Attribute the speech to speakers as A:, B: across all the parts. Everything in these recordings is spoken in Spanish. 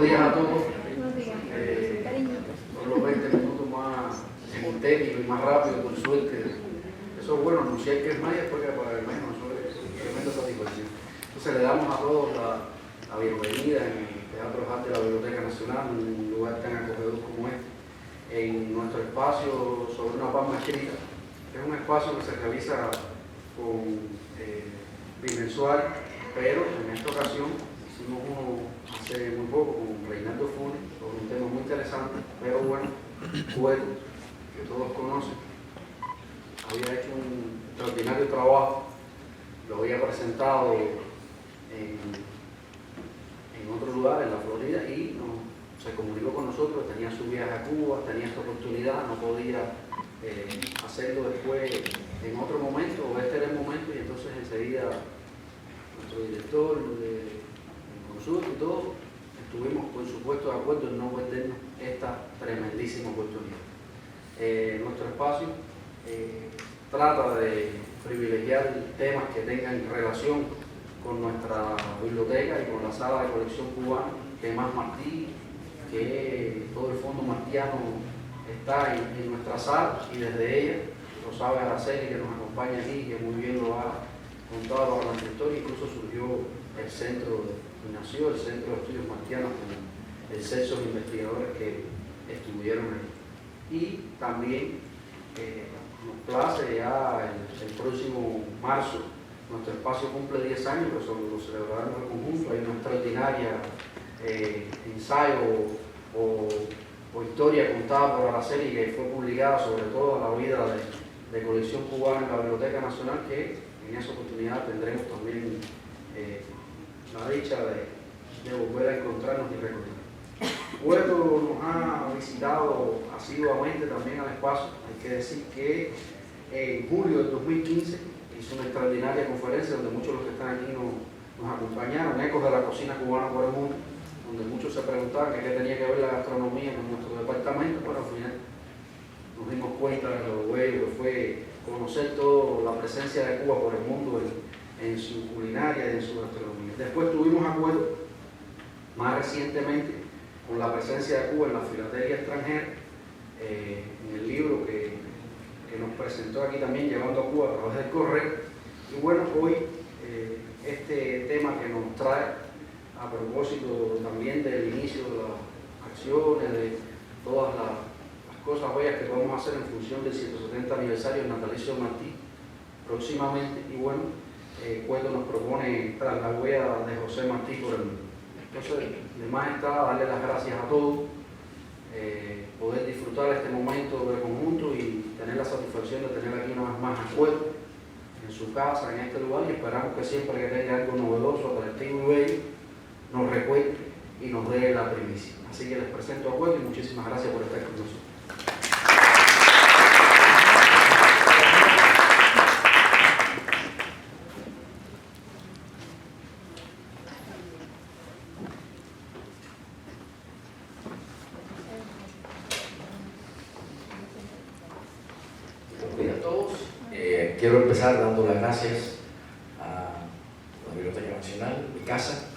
A: días a todos.
B: Buenos días.
A: Son los 20 minutos más técnicos y más rápido, por suerte. Eso es bueno, anunciar que es mayo después que para el menos, eso es tremenda satisfacción. Entonces le damos a todos la bienvenida en el Teatro Arte de la Biblioteca Nacional, un lugar tan acogedor como este, en nuestro espacio sobre una palma escrita. Es un espacio que se realiza con bimensual, pero en esta ocasión hicimos uno hace muy poco con Reinaldo Funes sobre un tema muy interesante, pero bueno, Cueto, que todos conocen, había hecho un extraordinario trabajo, lo había presentado en otro lugar, en la Florida, y se comunicó con nosotros, tenía su viaje a Cuba, tenía esta oportunidad, no podía hacerlo después en otro momento, o este era el momento, y entonces enseguida nuestro director de consulta y todo, estuvimos por supuesto de acuerdo en no perdernos esta tremendísima oportunidad. Nuestro espacio trata de privilegiar temas que tengan relación con nuestra biblioteca y con la sala de colección cubana, que más Martí, que todo el fondo martiano está en nuestra sala, y desde ella, lo sabe Araceli, que nos acompaña aquí, que muy bien lo ha contado a nuestra historia. Incluso surgió el centro, nació el Centro de Estudios Martianos con el censo de investigadores que estuvieron ahí. Y también nos place ya el próximo marzo, nuestro espacio cumple 10 años, que lo celebraremos en conjunto. Hay una extraordinaria ensayo o historia contada por Araceli, que fue publicada sobre todo la vida de colección cubana en la Biblioteca Nacional, que en esa oportunidad tendremos también la dicha de volver a encontrarnos y recordar. Cueto nos ha visitado asiduamente también al espacio. Hay que decir que en julio del 2015 hizo una extraordinaria conferencia donde muchos de los que están aquí nos acompañaron, Ecos de la Cocina Cubana por el Mundo, donde muchos se preguntaban qué tenía que ver la gastronomía con nuestro departamento, pero al final nos dimos cuenta de lo bello que fue conocer toda la presencia de Cuba por el mundo en su culinaria y en su gastronomía. Después tuvimos acuerdo, más recientemente, con la presencia de Cuba en la filatelia extranjera, en el libro que nos presentó aquí también, Llevando a Cuba a través del correo. Y bueno, hoy este tema que nos trae a propósito también del inicio de las acciones, de todas las cosas bellas que vamos a hacer en función del 170 aniversario del natalicio de Martí próximamente. Y bueno, Cueto nos propone tras la huella de José Martí por el mundo. Entonces, de más está darle las gracias a todos, poder disfrutar este momento de conjunto y tener la satisfacción de tener aquí una vez más a Cueto en su casa, en este lugar, y esperamos que siempre que tenga algo novedoso, atractivo y bello, nos recuerde y nos dé la primicia. Así que les presento a Cueto y muchísimas gracias por estar con nosotros.
C: Quiero empezar dando las gracias a la Biblioteca Nacional, mi casa,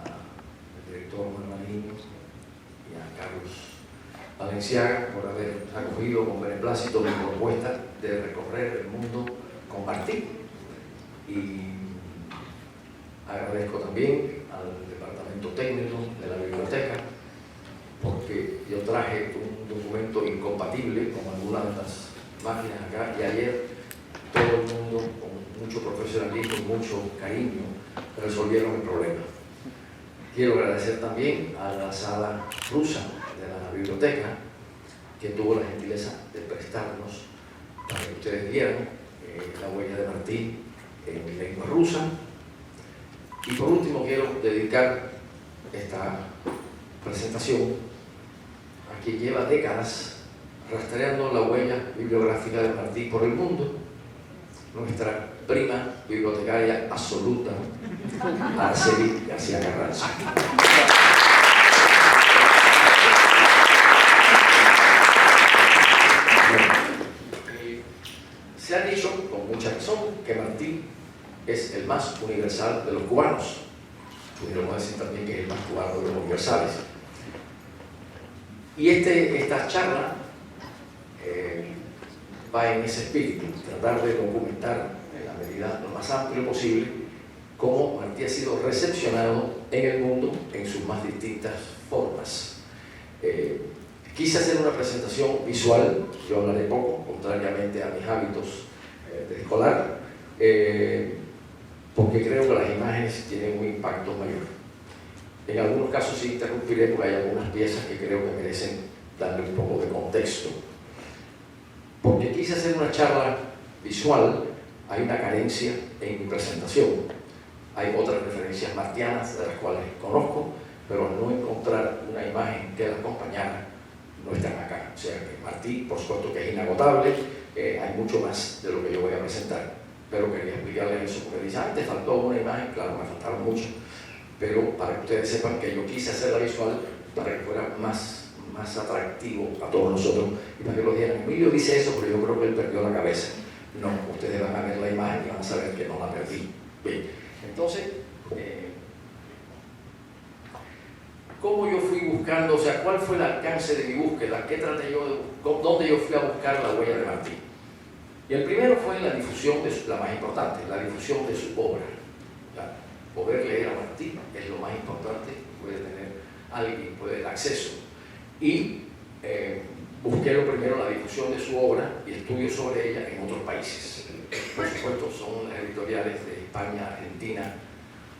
C: al director Manuel Marín y a Carlos Valenciaga por haber acogido con beneplácito mi propuesta de recorrer el mundo con Martí. Y agradezco también al departamento técnico de la biblioteca, porque yo traje un documento incompatible con algunas de las máquinas acá, y ayer todo el mundo con mucho profesionalismo y mucho cariño resolvieron el problema. Quiero agradecer también a la sala rusa de la biblioteca, que tuvo la gentileza de prestarnos para que ustedes vieran la huella de Martí en lengua rusa. Y por último quiero dedicar esta presentación a quien lleva décadas rastreando la huella bibliográfica de Martí por el mundo, nuestra prima bibliotecaria absoluta, Araceli García Carranza. Se ha dicho con mucha razón que Martí es el más universal de los cubanos. pudiéramos decir también que es el más cubano de los universales. Y esta charla va en ese espíritu, tratar de documentar en la medida lo más amplio posible cómo Martí ha sido recepcionado en el mundo en sus más distintas formas. Quise hacer una presentación visual, yo hablaré poco, contrariamente a mis hábitos de escolar, porque creo que las imágenes tienen un impacto mayor. En algunos casos sí interrumpiré porque hay algunas piezas que creo que merecen darle un poco de contexto. Porque quise hacer una charla visual, hay una carencia en mi presentación. Hay otras referencias martianas de las cuales conozco, pero al no encontrar una imagen que la acompañara, no están acá. O sea que Martí, por supuesto que es inagotable, hay mucho más de lo que yo voy a presentar. Pero quería explicarles eso, porque dicen, te faltó una imagen, claro, me faltaron mucho, pero para que ustedes sepan que yo quise hacerla visual para que fuera más atractivo a todos nosotros y para que lo dijeran. Emilio dice eso, pero yo creo que él perdió la cabeza. No, ustedes van a ver la imagen y van a saber que no la perdí. Bien, entonces, ¿cómo yo fui buscando? O sea, ¿cuál fue el alcance de mi búsqueda? ¿Qué traté yo de, dónde yo fui a buscar la huella de Martí? Y el primero fue en la difusión de la más importante, la difusión de su obra. Claro, poder leer a Martí es lo más importante que puede tener alguien, puede tener acceso. Y busqué lo primero la difusión de su obra y estudios sobre ella en otros países. Por supuesto, son las editoriales de España, Argentina,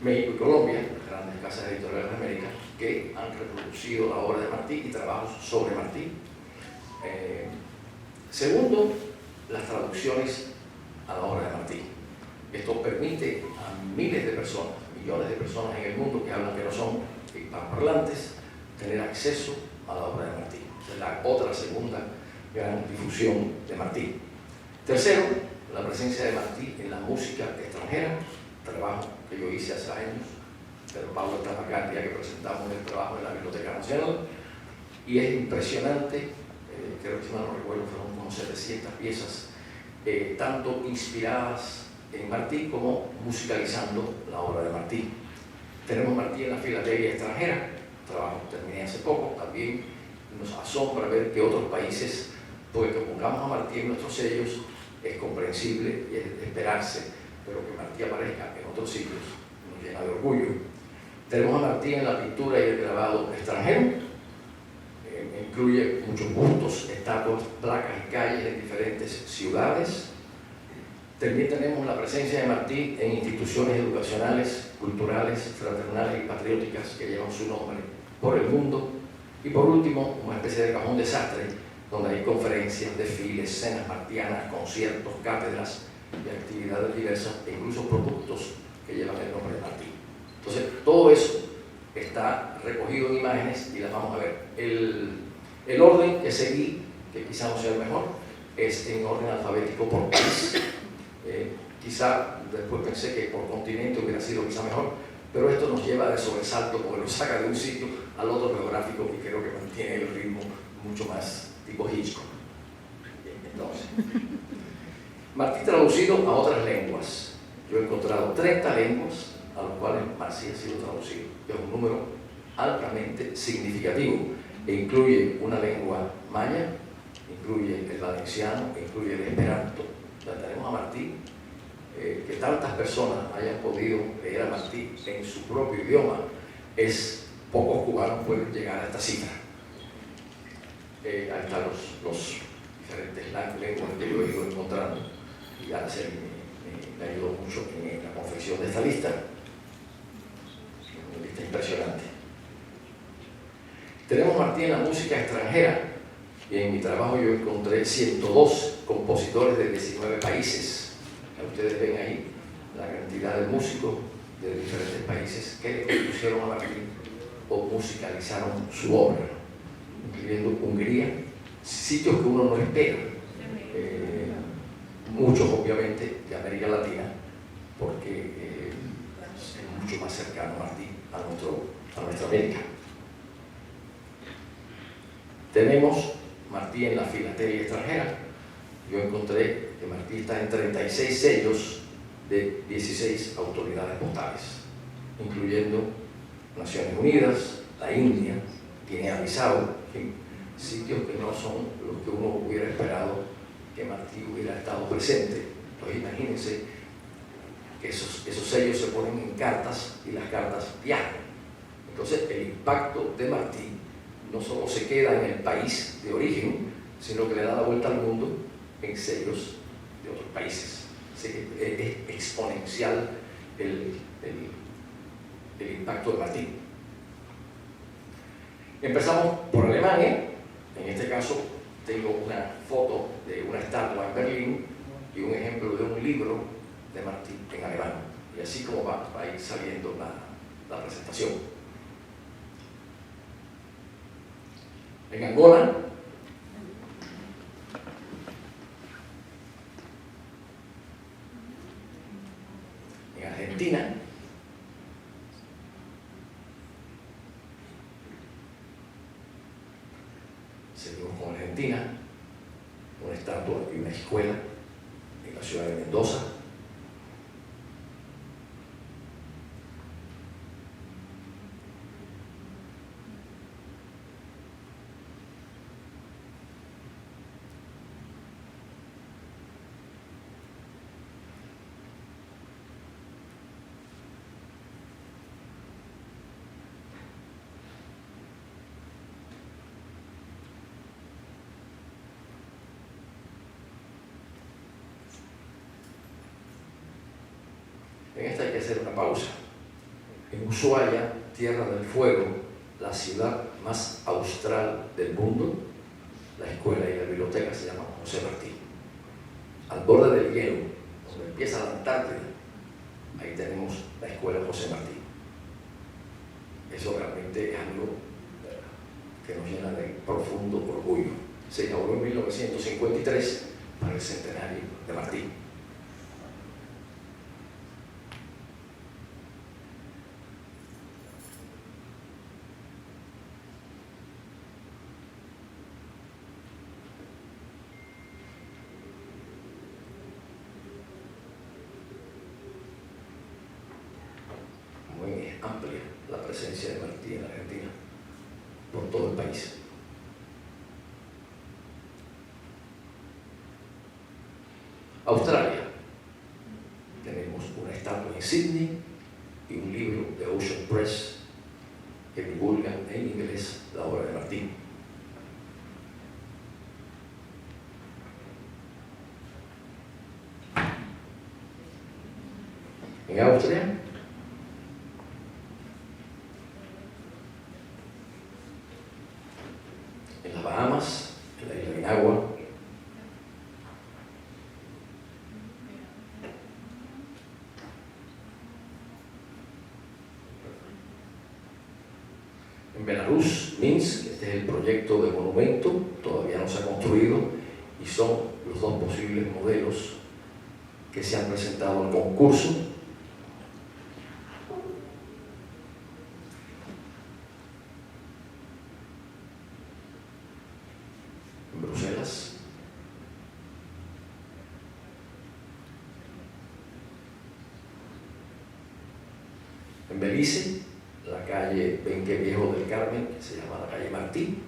C: México y Colombia, las grandes casas editoriales de América, que han reproducido la obra de Martí y trabajos sobre Martí. Segundo, las traducciones a la obra de Martí. Esto permite a miles de personas, millones de personas en el mundo que hablan que no son hispanoparlantes, tener acceso a la obra de Martí. Es la otra segunda gran difusión de Martí. Tercero, la presencia de Martí en la música extranjera, trabajo que yo hice hace años, pero Pablo estaba acá el día que presentamos el trabajo en la Biblioteca Nacional, y es impresionante, creo que si mal no recuerdo fueron unos 700 piezas, tanto inspiradas en Martí como musicalizando la obra de Martí. Tenemos Martí en la filatelia extranjera, trabajo que terminé hace poco, también nos asombra ver que otros países, porque que pongamos a Martí en nuestros sellos, es comprensible y es de esperarse, pero que Martí aparezca en otros sitios nos llena de orgullo. Tenemos a Martí en la pintura y el grabado extranjero, incluye muchos bustos, estatuas, placas y calles en diferentes ciudades. También tenemos la presencia de Martí en instituciones educacionales, culturales, fraternales y patrióticas que llevan su nombre por el mundo. Y por último, una especie de cajón desastre, donde hay conferencias, desfiles, cenas martianas, conciertos, cátedras y actividades diversas, e incluso productos que llevan el nombre de Martí. Entonces, todo eso está recogido en imágenes y las vamos a ver. El orden que seguí, que quizá no sea el mejor, es en orden alfabético por país. Quizá después pensé que por continente hubiera sido quizá mejor, pero esto nos lleva de sobresalto porque lo saca de un sitio al otro geográfico y creo que mantiene el ritmo mucho más tipo Hitchcock. Entonces, Martí traducido a otras lenguas. Yo he encontrado 30 lenguas a las cuales Martí ha sido traducido. Es un número altamente significativo e incluye una lengua maya, incluye el valenciano, incluye el esperanto. Ya tenemos a Martí, que tantas personas hayan podido leer a Martí en su propio idioma, pocos cubanos pueden llegar a esta cifra. Ahí están los diferentes lenguas que yo he ido encontrando y Araceli me ayudó mucho en la confección de esta lista. Una lista impresionante. Tenemos Martí en la música extranjera y en mi trabajo yo encontré 102 compositores de 19 países. Ustedes ven ahí la cantidad de músicos de diferentes países que le compusieron a Martí o musicalizaron su obra, incluyendo Hungría, sitios que uno no espera, muchos obviamente de América Latina, porque es mucho más cercano Martí a nuestra América. Tenemos Martí en la filatelia extranjera. Yo encontré que Martí está en 36 sellos de 16 autoridades postales, incluyendo Naciones Unidas, la India, Guinea-Bissau, en fin, sitios que no son los que uno hubiera esperado que Martí hubiera estado presente. Entonces imagínense que esos sellos se ponen en cartas y las cartas viajan. Entonces el impacto de Martí no solo se queda en el país de origen, sino que le da la vuelta al mundo en sellos de otros países. Así que es exponencial el impacto de Martí. Empezamos por Alemania. En este caso tengo una foto de una estatua en Berlín y un ejemplo de un libro de Martí en alemán. Y así como va a ir saliendo la presentación. En Angola, en Argentina, seguimos con Argentina, una estatua y una escuela en la ciudad de Mendoza. En esta hay que hacer una pausa. En Ushuaia, Tierra del Fuego, la ciudad más austral del mundo, la escuela y la biblioteca se llaman José Martí. Al borde del hielo, donde empieza la Antártida, ahí tenemos la escuela José Martí. Eso realmente es algo que nos llena de profundo orgullo. Se inauguró en 1953 para el centenario de Martí. Muy amplia la presencia de Martí en la Argentina, por todo el país. Australia, tenemos una estatua en Sydney y un libro de Ocean Press que divulga en inglés la obra de Martí. En Austria, en las Bahamas, en la isla de Inagua, en Belarus, Minsk, este es el proyecto de monumento, todavía no se ha construido y son los dos posibles modelos que se han presentado al concurso. En Bruselas, en Belice, la calle Benque Viejo del Carmen, que se llama la calle Martí.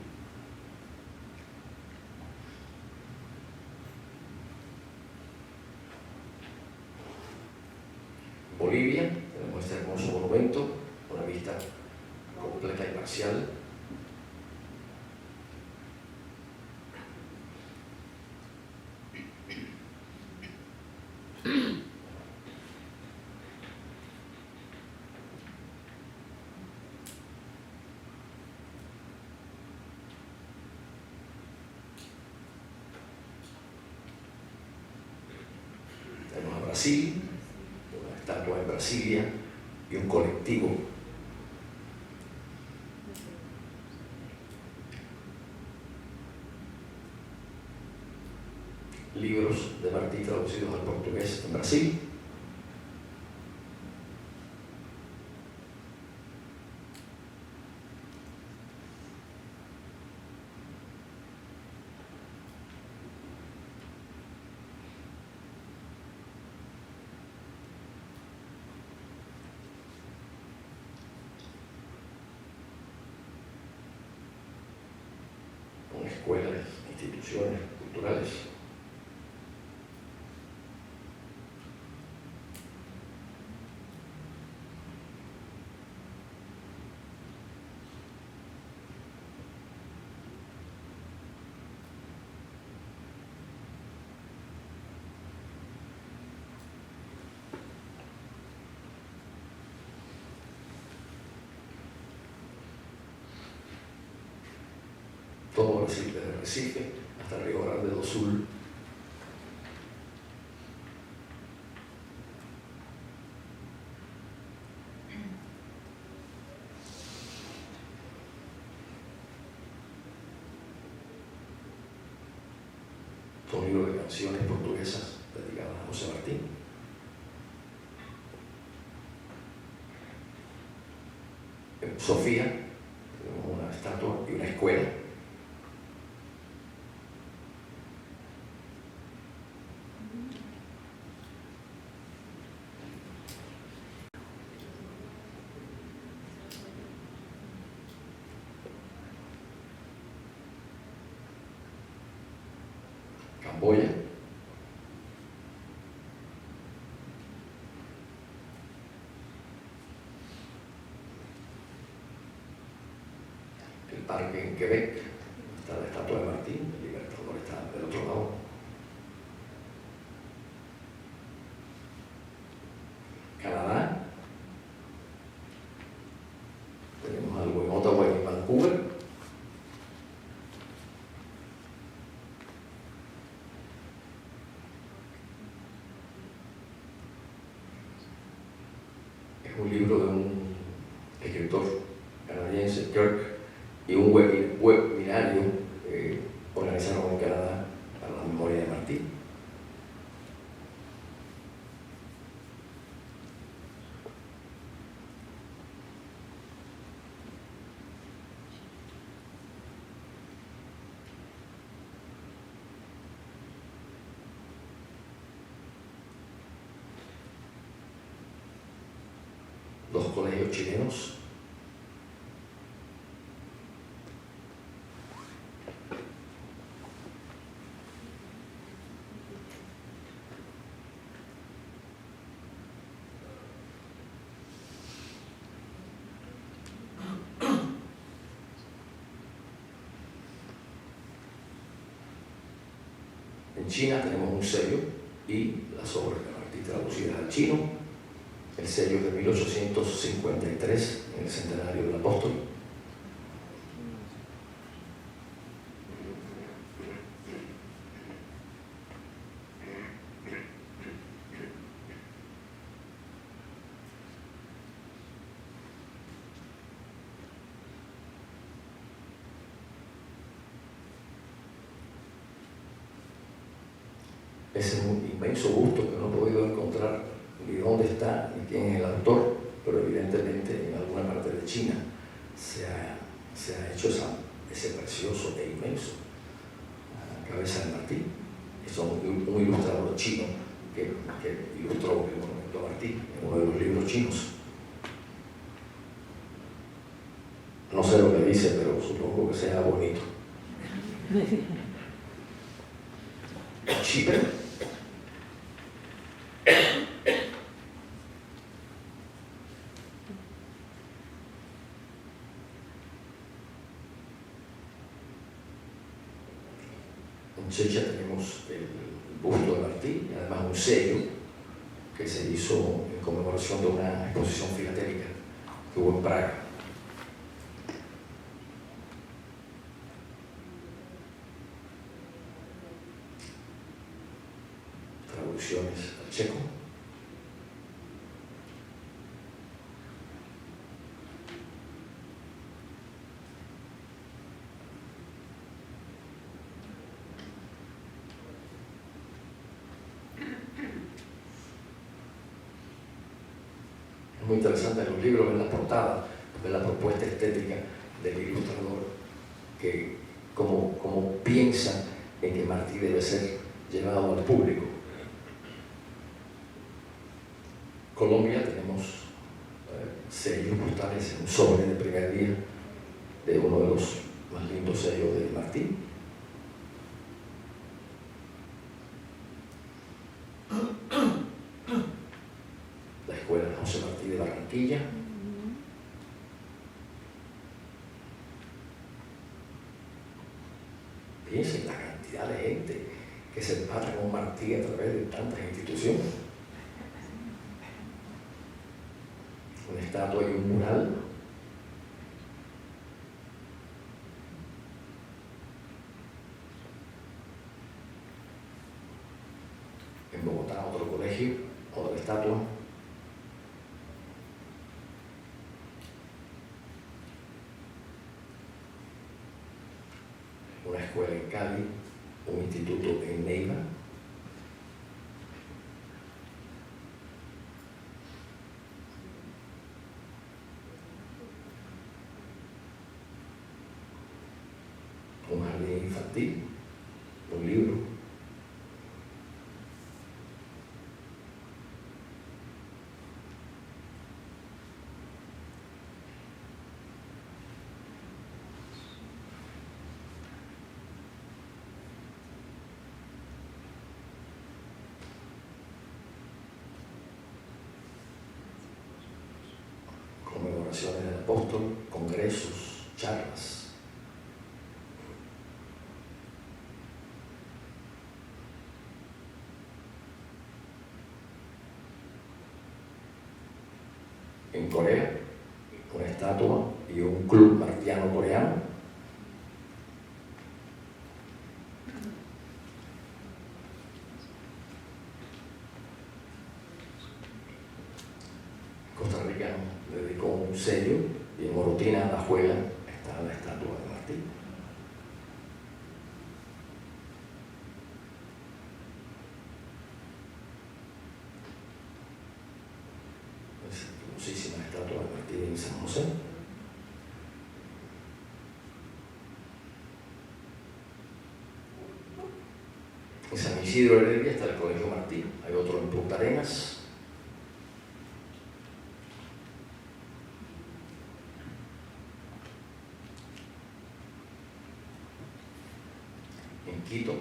C: Bolivia, tenemos este hermoso monumento, una vista completa y parcial. Tenemos a Brasil, una estatua en Brasilia y un colectivo. Libros de Martí traducidos al portugués en Brasil. escuelas, instituciones culturales. Todo Recife, desde Recife hasta Río Grande do Sul. Todo un libro de canciones portuguesas dedicadas a José Martín. En Sofía tenemos una estatua y una escuela. Camboya, el parque en Quebec, está la estatua de Martín, el Libertador está del otro lado. Canadá, tenemos algo en Ottawa y en Vancouver. Un libro de un escritor canadiense, Kirk, y un webinario organizado en Canadá para la memoria de Martín. Dos colegios chilenos. En China tenemos un sello y las obras de Martín traducidas al chino. El sello de 1853, en el centenario del apóstol. Ese es un inmenso gusto que no he podido encontrar ni dónde está, ni quién es el autor, pero evidentemente en alguna parte de China se ha hecho ese precioso e inmenso cabeza de Martín. Es un ilustrador chino que ilustró el monumento a Martín en uno de los libros chinos. No sé lo que dice, pero supongo que sea bonito. Chipre. En Checha tenemos el busto de Martín y además un sello que se hizo en conmemoración de una exposición filatélica que hubo en Praga. Traducciones al checo. Es muy interesante en los libros, en las portadas, ver la propuesta estética del ilustrador, que como piensa en que Martí debe ser llevado al público. Colombia tenemos sellos postales en un sobre del primer día de uno de los más lindos sellos de Martí. José Martí de Barranquilla. Piensen la cantidad de gente que se empata con Martí a través de tantas instituciones. Una estatua y un mural. En Bogotá, otro colegio, otra estatua. Una escuela en Cali, un instituto en Neiva. Un jardín infantil, un libro. Conmemoraciones del apóstol, congresos, charlas. En Corea, una estatua y un club martiano coreano. Costa Rica le dedicó un sello y en Morotina, la Juela, está la estatua de Martí. Famosísima estatua de Martí en San José. En San Isidro de Heredia está el Colegio Martí, hay otro en Punta Arenas. En Quito,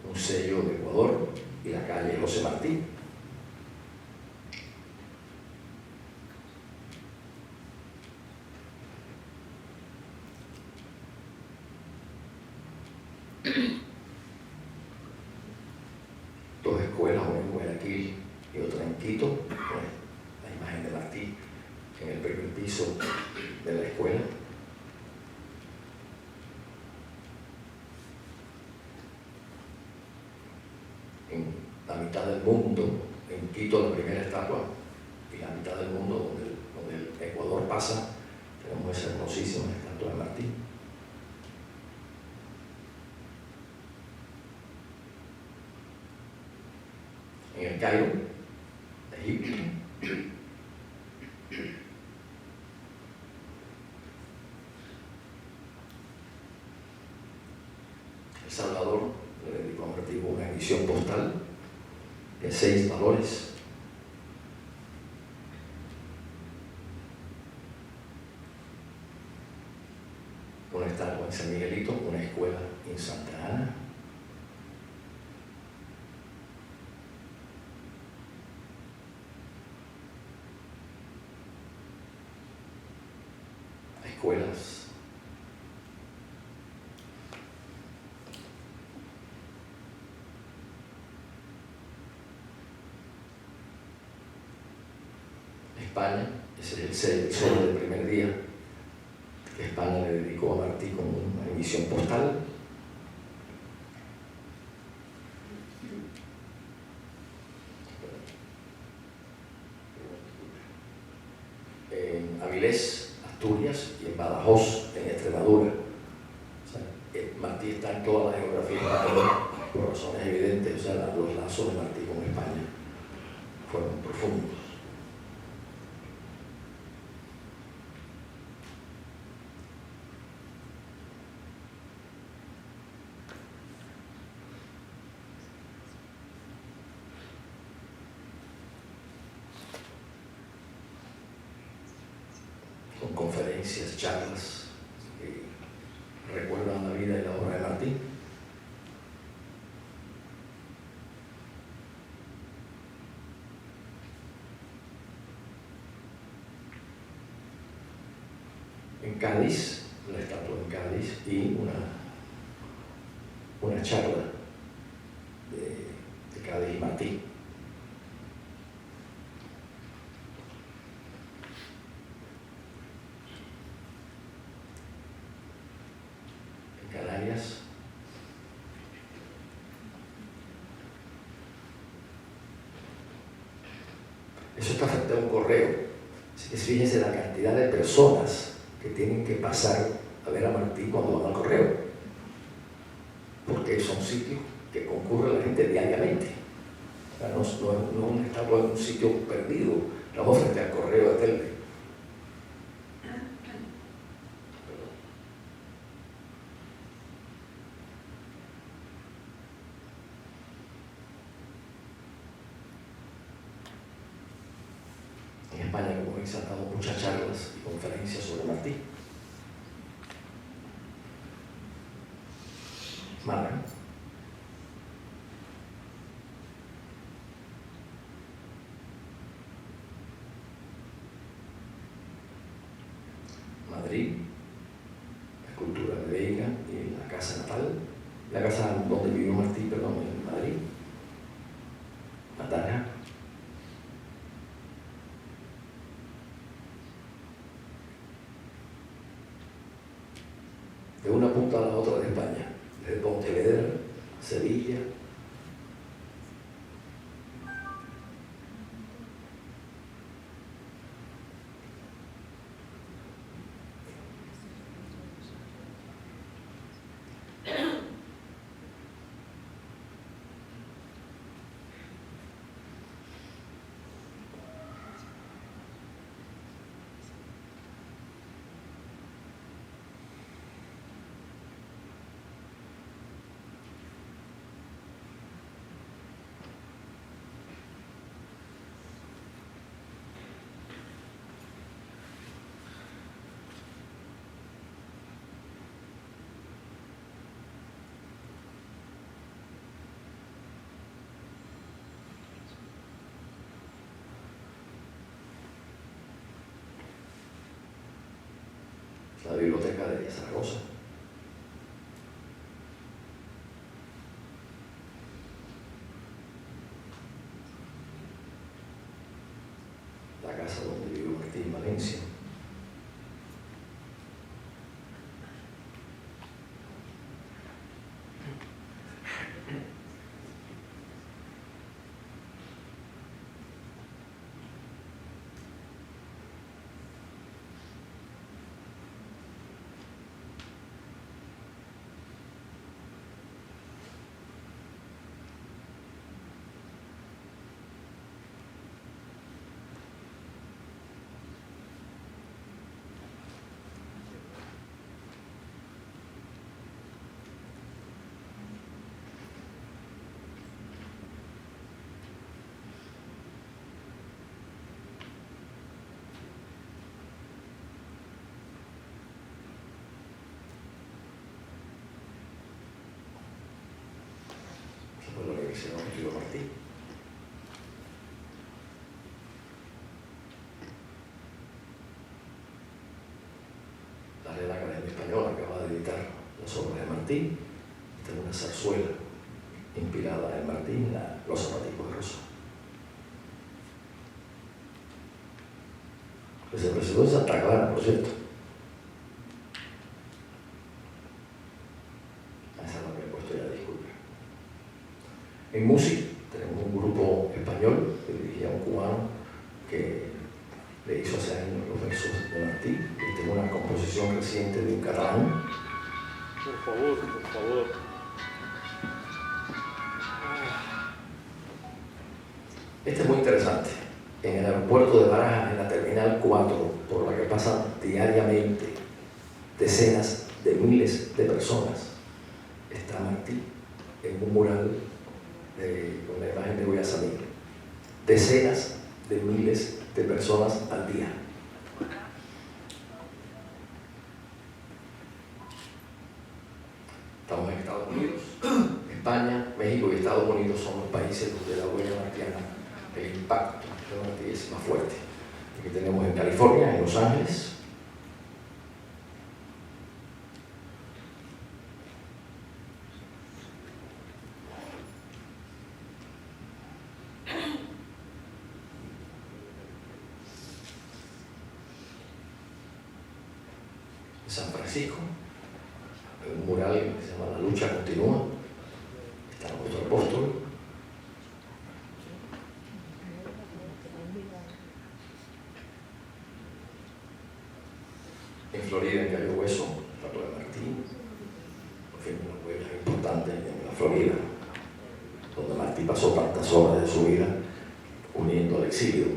C: un sello de Ecuador y la calle José Martí. Dos escuelas, una en Guayaquil y otra en Quito, con la imagen de Martí en el primer piso de la escuela. En la mitad del mundo, en Quito, la primera estatua, y la mitad del mundo donde el Ecuador pasa, tenemos esa hermosísima estatua de Martí. En el Cairo, Egipto. El Salvador le dedicó a Martí una emisión postal de 6 valores. Una estatua en San Miguelito, una escuela en Santa Ana. Escuelas. España, ese es el solo del primer día que España le dedicó a Martí con una emisión postal. En Avilés, Asturias, y en Badajoz, en Extremadura. O sea, Martí está en toda la geografía española por razones evidentes. O sea, los lazos de Martí con España fueron profundos. Con conferencias, charlas que recuerdan la vida y la obra de Martí. en Cádiz, la estatua en Cádiz, y una charla de Cádiz y Martí. En Canarias, eso está frente a un correo. Así que fíjense la cantidad de personas que tienen que pasar a ver a Martí cuando van al correo, porque son sitios que concurre la gente diariamente. O sea, no es una estatua en un sitio perdido, estamos frente al correo de Telde. En España, como ven, se han dado muchas charlas y conferencias sobre Martí. Málaga. Madrid, la escultura de Veiga y la casa natal, la casa donde vivió Martí, perdón, en Madrid. Matara. De una punta a la otra de España, desde Pontevedra, Sevilla, la biblioteca de Zaragoza. La casa donde vivió Martí en Valencia. Por la Universidad de Martí. La Real Academia Española acaba de editar las obras de Martí. Esta es una zarzuela inspirada en Martí, Los zapaticos de Rosa. Que se presentó en Santa Clara, por cierto. En música tenemos un grupo español que dirigía un cubano que le hizo hace años los versos de Martí, y tengo una composición reciente de un catalán.
B: Por favor, por favor.
C: Este es muy interesante. En el aeropuerto de Barajas, en la terminal 4, por la que pasan diariamente decenas de miles de personas, está Martí en un mural con la imagen de Guayasamín. Decenas de miles de personas al día. Estamos en Estados Unidos, España, México y Estados Unidos son los países donde la huella martiana, el impacto de Martí es más fuerte. Aquí tenemos en California, en Los Ángeles, San Francisco, hay un mural que se llama La lucha continúa, está nuestro apóstol. En Florida, en Cayo Hueso, la estatua de Martí, en fin, una huella importante en la Florida, donde Martí pasó tantas horas de su vida uniendo al exilio.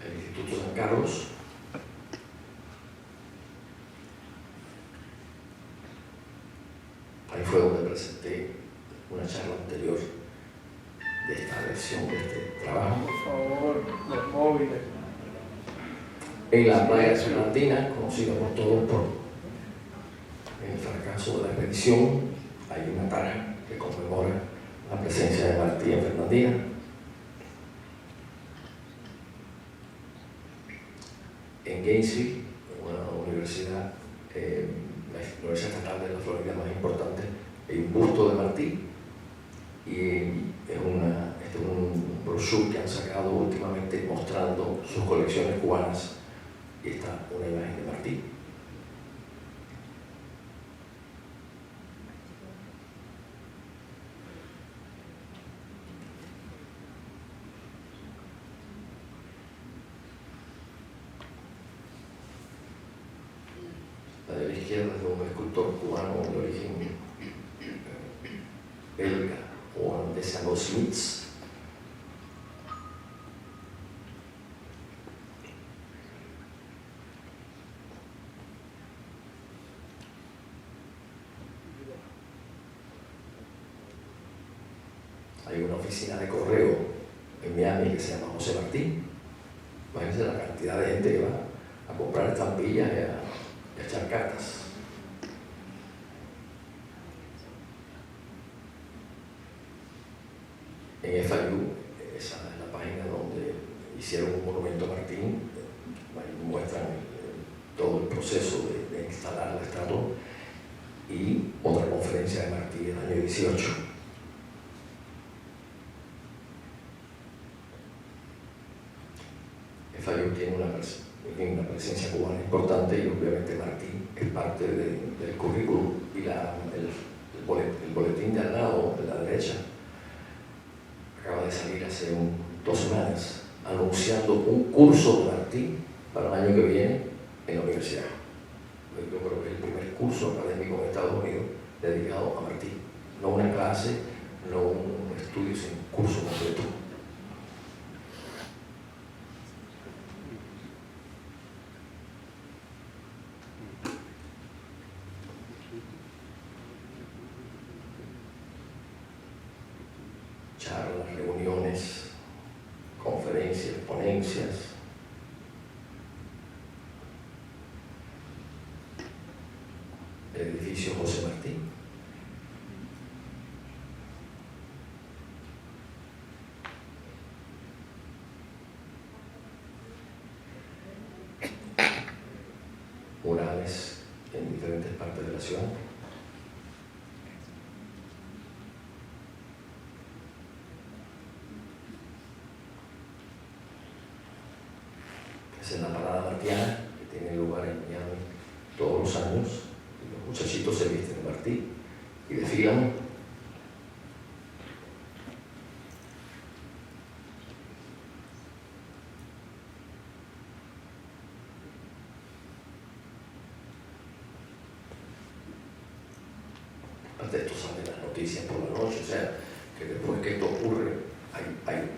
C: El Instituto San Carlos, ahí fue donde presenté una charla anterior de esta versión de este trabajo.
B: Por favor, los móviles.
C: En la playa fernandina, conocida por todos por el fracaso de la expedición, hay una tarja que conmemora la presencia de Martí en Fernandina. En Gainesville, una universidad, la Universidad Estatal de la Florida más importante, hay un busto de Martí y es un brochure que han sacado últimamente mostrando sus colecciones cubanas y está una imagen de Martí. La de la izquierda es de un escultor cubano de origen belga o holandés, Smits. Hay una oficina de correo en Miami que se llama José Martí. Imagínense la cantidad de gente que va a comprar estampillas y a echar cartas. En FIU, esa es la página donde hicieron un monumento a Martín, ahí muestran todo el proceso de instalar la estatua y otra conferencia de Martí en el año 18. FIU tiene una presencia cubana importante y obviamente Martí es parte del currículum y el boletín de al lado, de la derecha, acaba de salir hace 2 semanas anunciando un curso de Martí para el año que viene en la universidad. Yo creo que es el primer curso académico en Estados Unidos dedicado a Martí, no una clase, no un estudio, sino un curso completo. Charlas, reuniones, conferencias, ponencias. El edificio José Martí. Murales en diferentes partes de la ciudad. Es en la parada martiana que tiene lugar en Miami todos los años. Y los muchachitos se visten de Martí y desfilan. De esto salen las noticias por la noche, o sea, que después que esto ocurre hay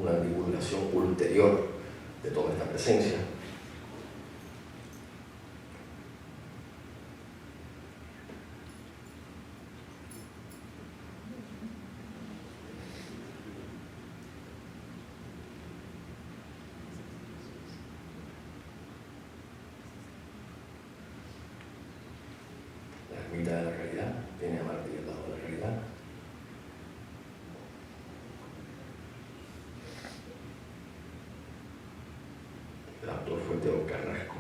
C: una divulgación ulterior de toda esta presencia. La ermita de la Caridad tiene a Martí al lado de la Caridad. El autor fue Teo Carrasco.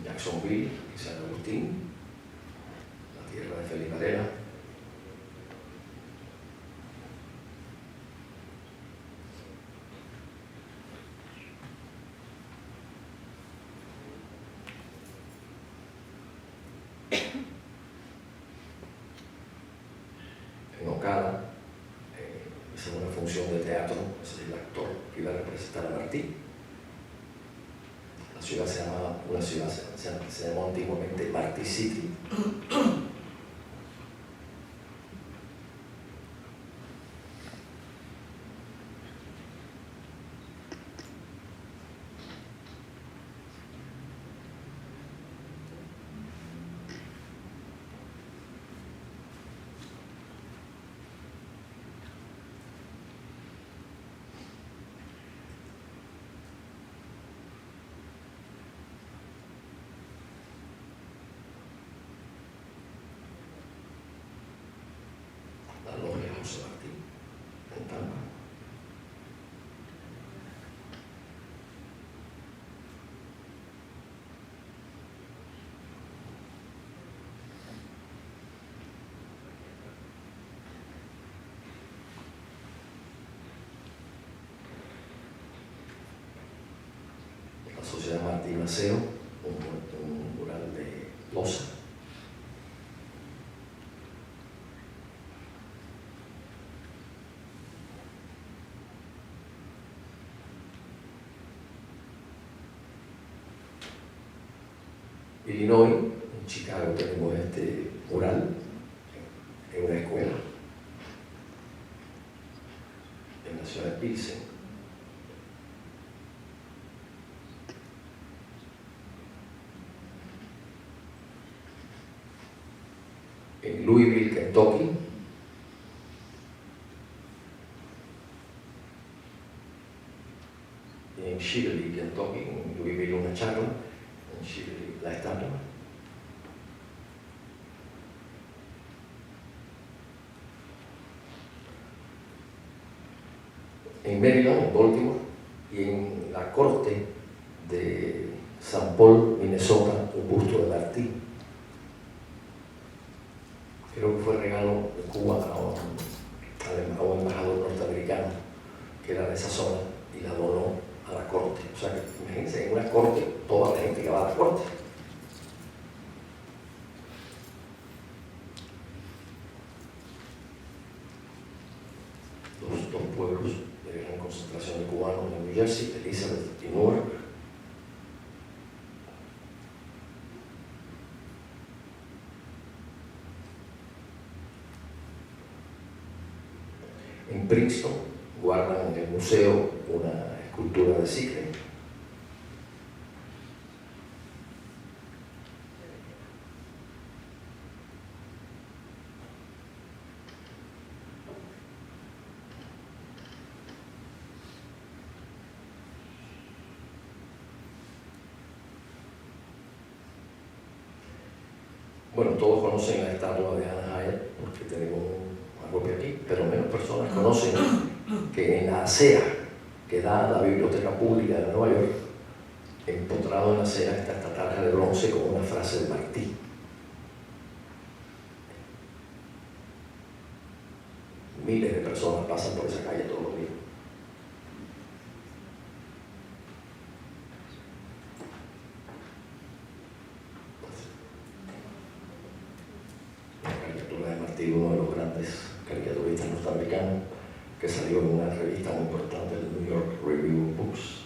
C: Ya Jacksonville y San Agustín, la tierra de Félix Varela. En Ocala hice una función de teatro, es el actor que iba a representar a Martí. La ciudad se llamó antiguamente Martí City. La logia José Martí, en Tampa. La Sociedad Martí Maceo, un mural de loza. Illinois, en Chicago tenemos este mural en una escuela, en la ciudad de Pilsen. En Louisville, Kentucky, y en Shirley, Kentucky, en Louisville una charla, en Shirley la estatua. En Maryland, en Baltimore, y en la corte de San Paul, Minnesota, un busto de Martí. Creo que fue regalo de Cuba a un embajador norteamericano que era de esa zona y la donó a la corte. O sea que imagínense, en una corte, toda la gente que va a la corte. Los dos pueblos de gran concentración de cubanos en New Jersey, Elizabeth y Newark. En Princeton guardan en el museo una escultura de Sigrid. Bueno, todos conocen la estatua de Anna Hyatt porque tenemos una copia aquí, pero menos personas conocen que en la acera que da a la Biblioteca Pública de Nueva York, empotrado en la acera está esta tarja de bronce con una frase de Martí. Miles de personas pasan por esa calle todos los días. La caricatura de Martí, uno de los grandes caricaturistas norteamericanos, que salió en una revista muy importante, el New York Review of Books.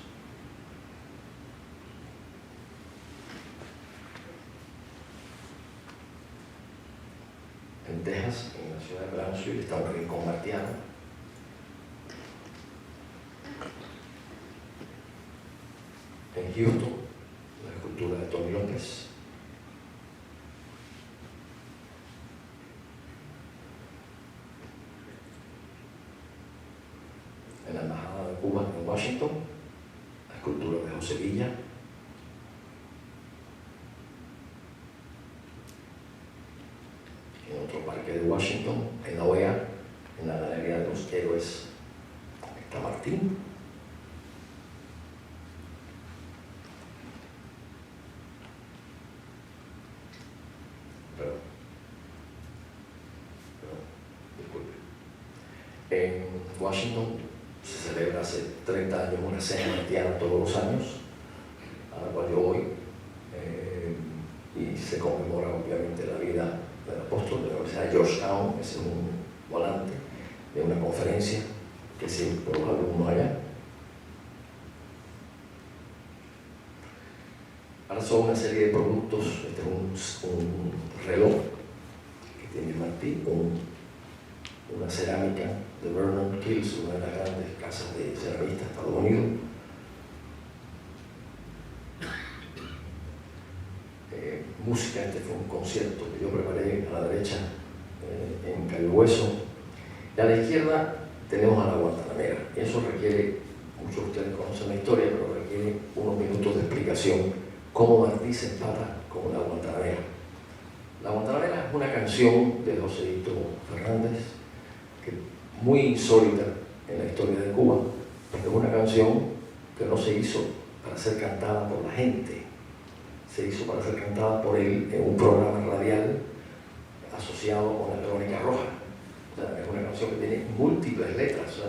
C: En Texas, en la ciudad de Brownsville, está un rincón martiano. En Houston, la escultura de Tony López. En la Embajada de Cuba en Washington, la escultura de José Villa. En otro parque de Washington, en la OEA, en la Galería de los Héroes, está Martín. En Washington se celebra hace 30 años una cena martiana todos los años, a la cual yo voy, y se conmemora obviamente la vida del apóstol de la Universidad de Georgetown. Ese es un volante de una conferencia que se por los alumnos allá. Ahora son una serie de productos. Este es un reloj que tiene Martí, una cerámica de Vernon Kills, una de las grandes casas de ceramistas de Estados Unidos. Música, este fue un concierto que yo preparé a la derecha en Cayo Hueso. Y a la izquierda tenemos a la Guantanamera. Y eso requiere, muchos de ustedes conocen la historia, pero requiere unos minutos de explicación cómo Martí se empata con la Guantanamera. La Guantanamera es una canción de Joséito Fernández, que muy insólita en la historia de Cuba, porque es una canción que no se hizo para ser cantada por la gente, se hizo para ser cantada por él en un programa radial asociado con la Crónica Roja. O sea, es una canción que tiene múltiples letras, o sea,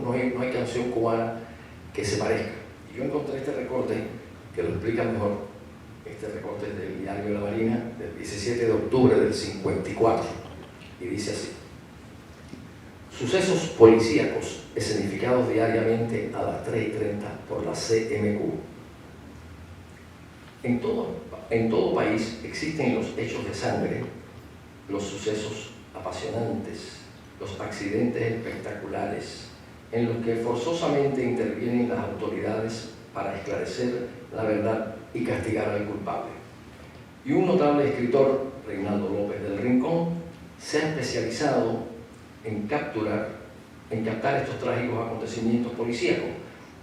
C: no hay canción cubana que se parezca. Y yo encontré este recorte que lo explica mejor. Este recorte es del Diario de la Marina del 17 de octubre del 54 y dice así: sucesos policíacos escenificados diariamente a las 3:30 por la CMQ. En todo país existen los hechos de sangre, los sucesos apasionantes, los accidentes espectaculares, en los que forzosamente intervienen las autoridades para esclarecer la verdad y castigar al culpable. Y un notable escritor, Reinaldo López del Rincón, se ha especializado en captar estos trágicos acontecimientos policíacos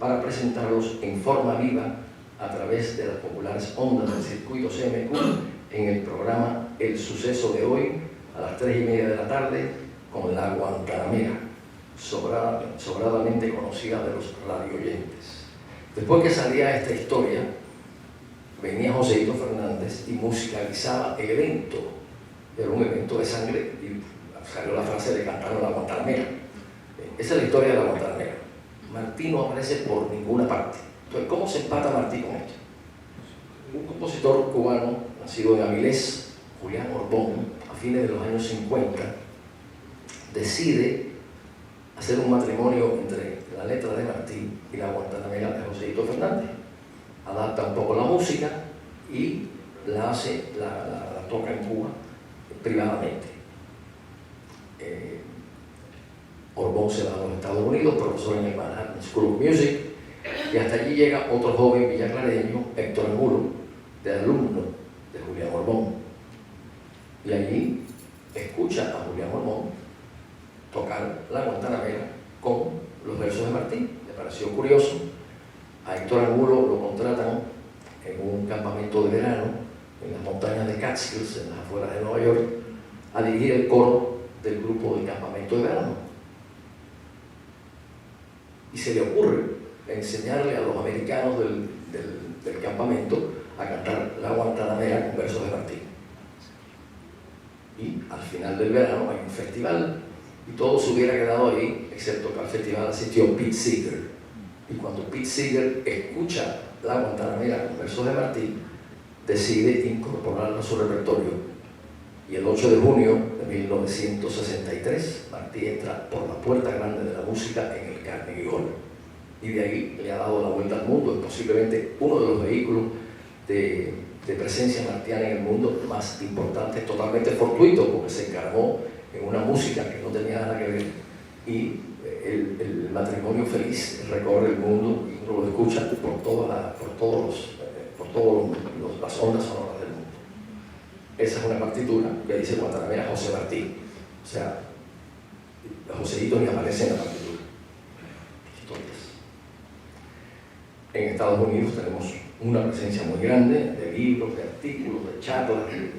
C: para presentarlos en forma viva a través de las populares ondas del circuito CMQ en el programa El Suceso de Hoy a las 3:30 de la tarde con la Guantanamera, sobradamente conocida de los radioyentes. Después que salía esta historia, venía Joséito Fernández y musicalizaba el evento. Era un evento de sangre y salió la frase de cantar la Guantanamera. Esa es la historia de la Guantanamera. Martí no aparece por ninguna parte. Entonces, ¿cómo se empata Martí con esto? Un compositor cubano, nacido en Avilés, Julián Orbón, a fines de los años 50, decide hacer un matrimonio entre la letra de Martí y la Guantanamera de Joséito Fernández. Adapta un poco la música y la toca en Cuba privadamente. Orbón se va a los Estados Unidos, profesor en el Manhattan School of Music, y hasta allí llega otro joven villaclareño, Héctor Angulo, de alumno de Julián Orbón. Y allí escucha a Julián Orbón tocar la Guantanamera con los versos de Martí. Le pareció curioso. A Héctor Angulo lo contratan en un campamento de verano en las montañas de Catskills, en las afueras de Nueva York, a dirigir el coro del grupo del campamento de verano. Y se le ocurre enseñarle a los americanos del campamento a cantar la Guantanamera con versos de Martí. Y al final del verano hay un festival y todo se hubiera quedado ahí, excepto que al festival asistió Pete Seeger. Y cuando Pete Seeger escucha la Guantanamera con versos de Martí, decide incorporarla a su repertorio. Y el 8 de junio de 1963, Martí entra por la puerta grande de la música en el Carnegie Hall. Y de ahí le ha dado la vuelta al mundo. Es posiblemente uno de los vehículos de presencia martiana en el mundo más importantes, totalmente fortuito, porque se encargó en una música que no tenía nada que ver. Y el matrimonio feliz recorre el mundo y uno lo escucha por todas las ondas sonoras del mundo. Esa es una partitura que dice Guantanamera José Martí. O sea, Joséito ni aparece en la partitura. Historias. En Estados Unidos tenemos una presencia muy grande de libros, de artículos, de charlas, de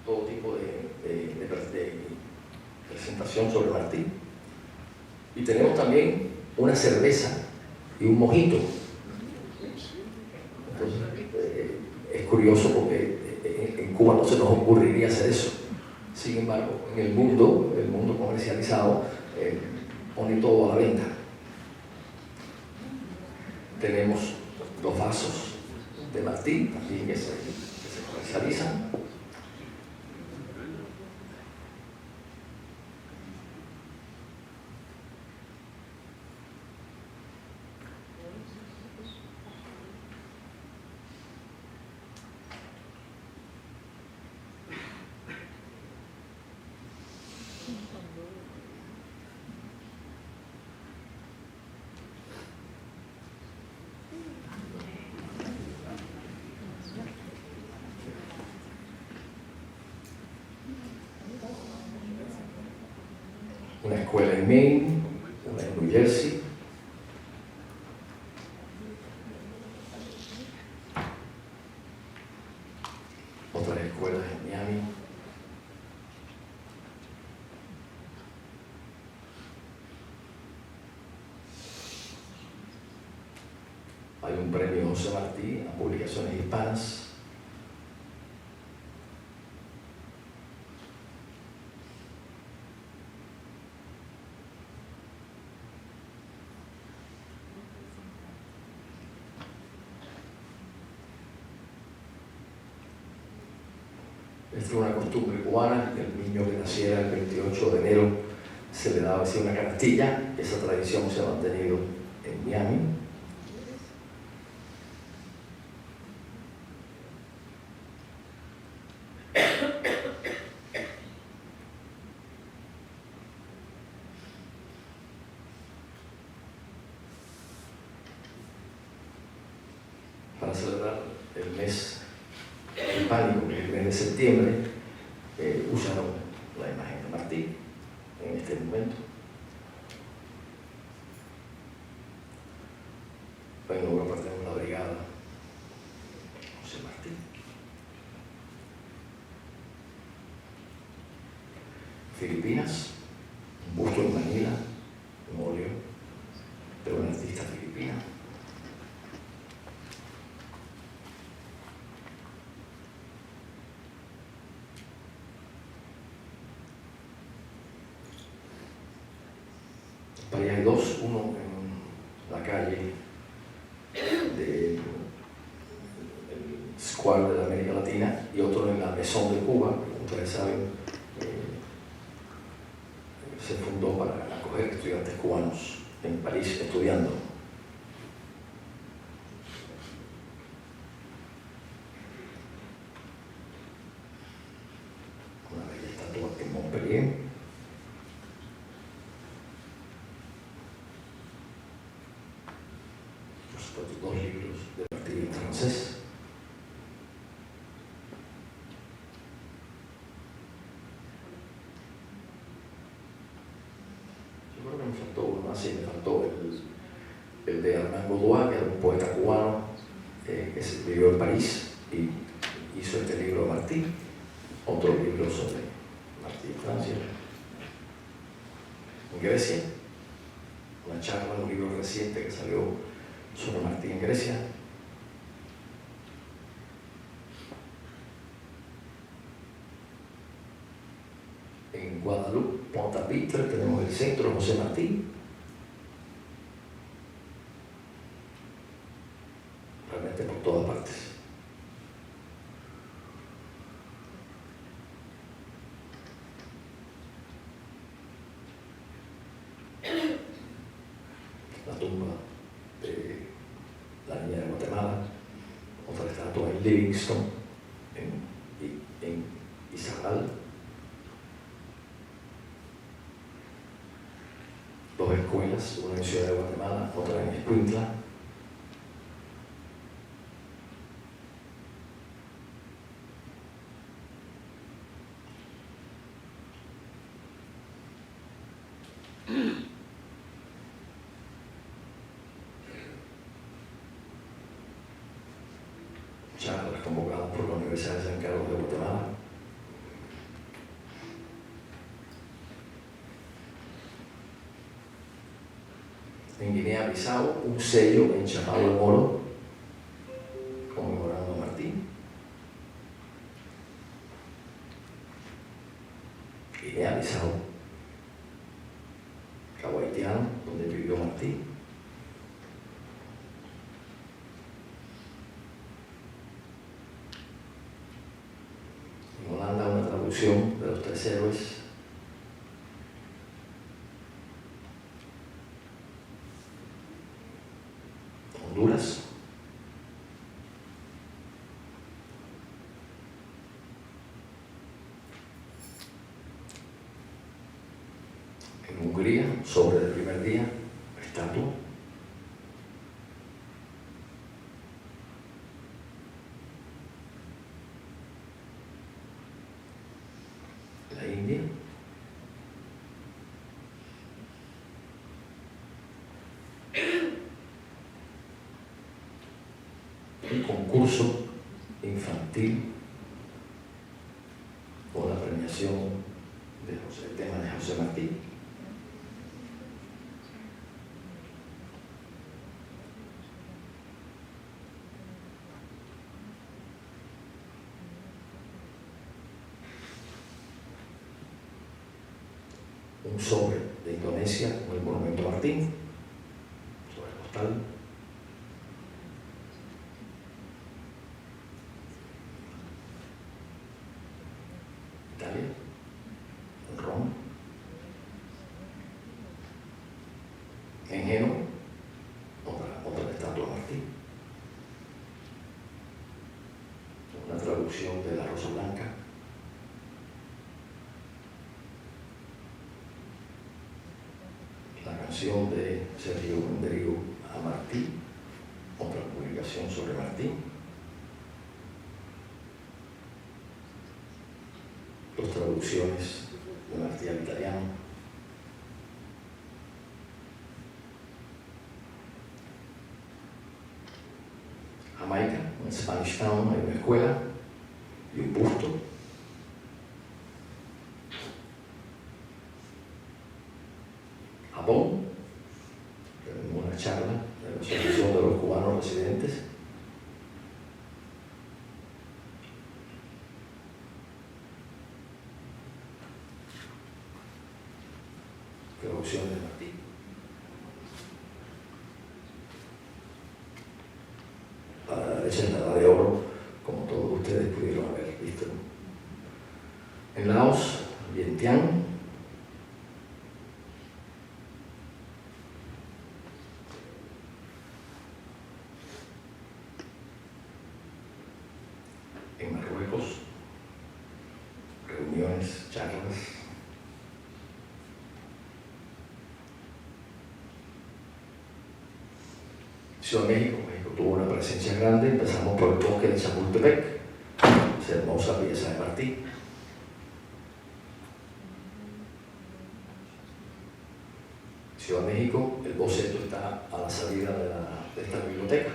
C: todo tipo de presentación sobre Martí. Y tenemos también una cerveza y un mojito. Entonces, es curioso porque en Cuba no se nos ocurriría hacer eso. Sin embargo, en el mundo comercializado, pone todo a la venta. Tenemos los vasos de Martí, también que se comercializan. Una escuela en Maine, una en New Jersey, otras escuelas en Miami, hay un premio José Martí a publicaciones hispanas. Esta es una costumbre cubana, el niño que naciera el 28 de enero se le daba así una canastilla. Esa tradición se ha mantenido en Miami. Para celebrar el mes hispánico, que es el mes de septiembre, usaron la imagen de Martí en este momento. En Europa tenemos la brigada José Martí. Filipinas, un busto en Manila, un óleo de una artista filipina. Ahí hay dos, uno en la calle del Square de la América Latina y otro en la Maison de Cuba, que como ustedes saben se fundó para acoger estudiantes cubanos en París estudiando. Una bella estatua en Montpellier. Dos libros de Martí en francés. Yo creo que me faltó uno más, sí, me faltó el de Armand Godoy, que era un poeta cubano que vivió en París y hizo este libro de Martí, otro libro sobre Martí en Francia. En Grecia, una charla, un libro reciente que salió sobre Martí en Grecia. En Guadalupe, Pointe-à-Pitre, tenemos el centro José Martí. Realmente por todas partes. La tumba de la niña de Guatemala, otra estatua en Livingston, en Izabal. Dos escuelas, una en Ciudad de Guatemala, otra en Escuintla. Charlas convocadas por la Universidad de San Carlos de Guatemala. En Guinea-Bissau, un sello enchapado en oro conmemorando a Martí. traducción de Los Tres Héroes. Honduras. En Hungría, sobre el primer día, estatua. La India. Un concurso infantil con la premiación de tema de José Martí. Un sobre de Indonesia con el monumento a Martín, sobre postal. Italia, en Roma. En Génova, otra estatua de Martín. Una traducción de La Rosa Blanca. La canción de Sergio Benderigo a Martí, otra publicación sobre Martí. Dos traducciones de Martí al italiano. Jamaica, en Spanish Town, hay una escuela y un busto. Japón, en una charla de la Asociación de los Cubanos Residentes. Traducción de Martí. A la derecha es la edad de oro, como todos ustedes pudieron haber visto. En Laos, Vientiane. En Marruecos, reuniones, charlas. Ciudad de México, México tuvo una presencia grande. Empezamos por el bosque de Chapultepec, esa hermosa pieza de Martí. Ciudad de México, el boceto está a la salida de esta biblioteca.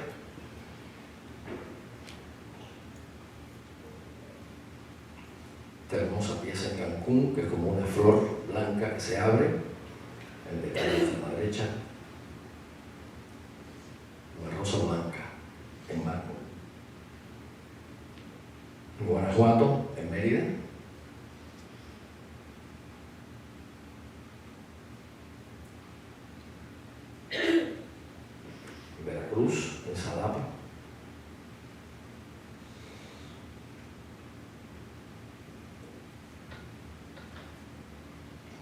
C: Esta hermosa pieza en Cancún, que es como una flor blanca que se abre, el detalle a la derecha. Una rosa blanca en mármol. En Guanajuato, en Mérida. En Veracruz, en Xalapa.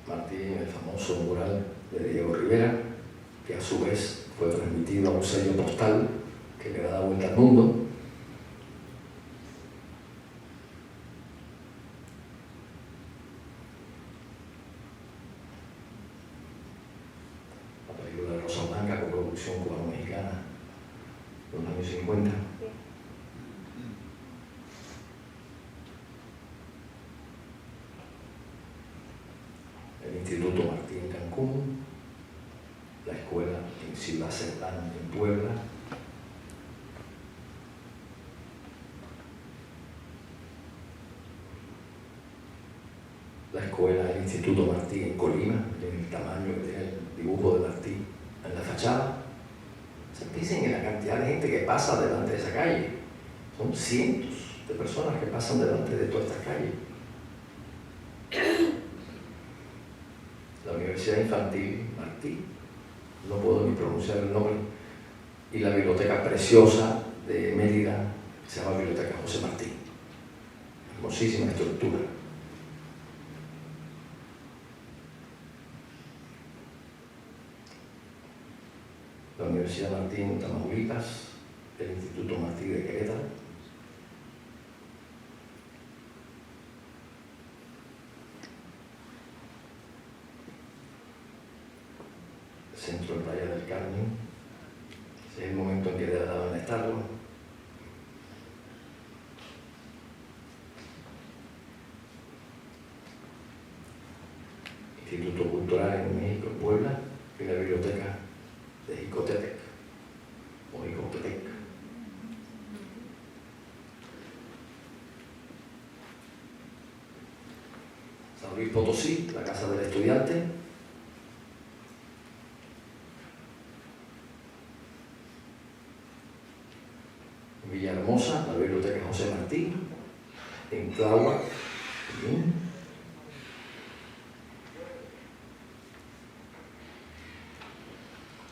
C: Martín, el famoso mural de Diego Rivera, que a su vez fue transmitido a un sello postal que le da vuelta al mundo. La película de Rosa Blanca, con producción cubano-mexicana de los años 50. El Instituto Martí en Cancún, la escuela en Ciudad Cerdán, en Puebla. La escuela, el Instituto Martí en Colima, en el tamaño que tiene el dibujo de Martí en la fachada. Se piensen en la cantidad de gente que pasa delante de esa calle. Son cientos de personas que pasan delante de toda esta calle. La Universidad Infantil Martí, no puedo ni pronunciar el nombre, y la biblioteca preciosa de Mérida, se llama Biblioteca José Martí. Hermosísima estructura. la Universidad Martín de Tamaulipas, el Instituto Martí de Querétaro, el Centro de Playa del Carmen. Ese es el momento en que deben estarlo. Instituto Cultural en México, en Puebla, y la biblioteca de Jicotepec, o Jicotepec. San Luis Potosí, la Casa del Estudiante. En Villahermosa, la biblioteca José Martí. En Tláhuac,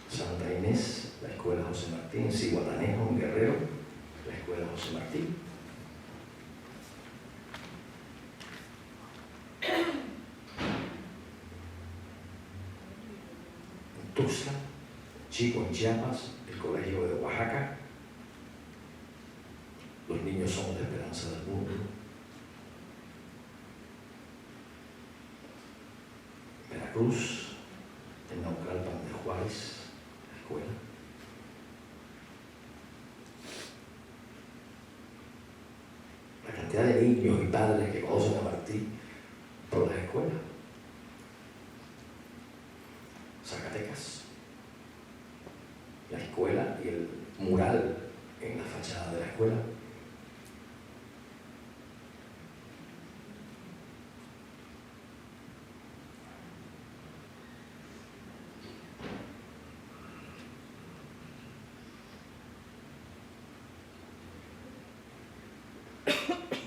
C: Santa Inés, la Escuela José Martí. En Zihuatanejo, en Guerrero, la Escuela José Martí. En Tuxtla, Chico, en Chiapas, el Colegio de Oaxaca. Los niños somos la esperanza del mundo. Veracruz, en Naucalpan de Juárez, la escuela. La cantidad de niños y padres que conocen a Martí por las escuelas. Zacatecas, la escuela y el mural en la fachada de la escuela.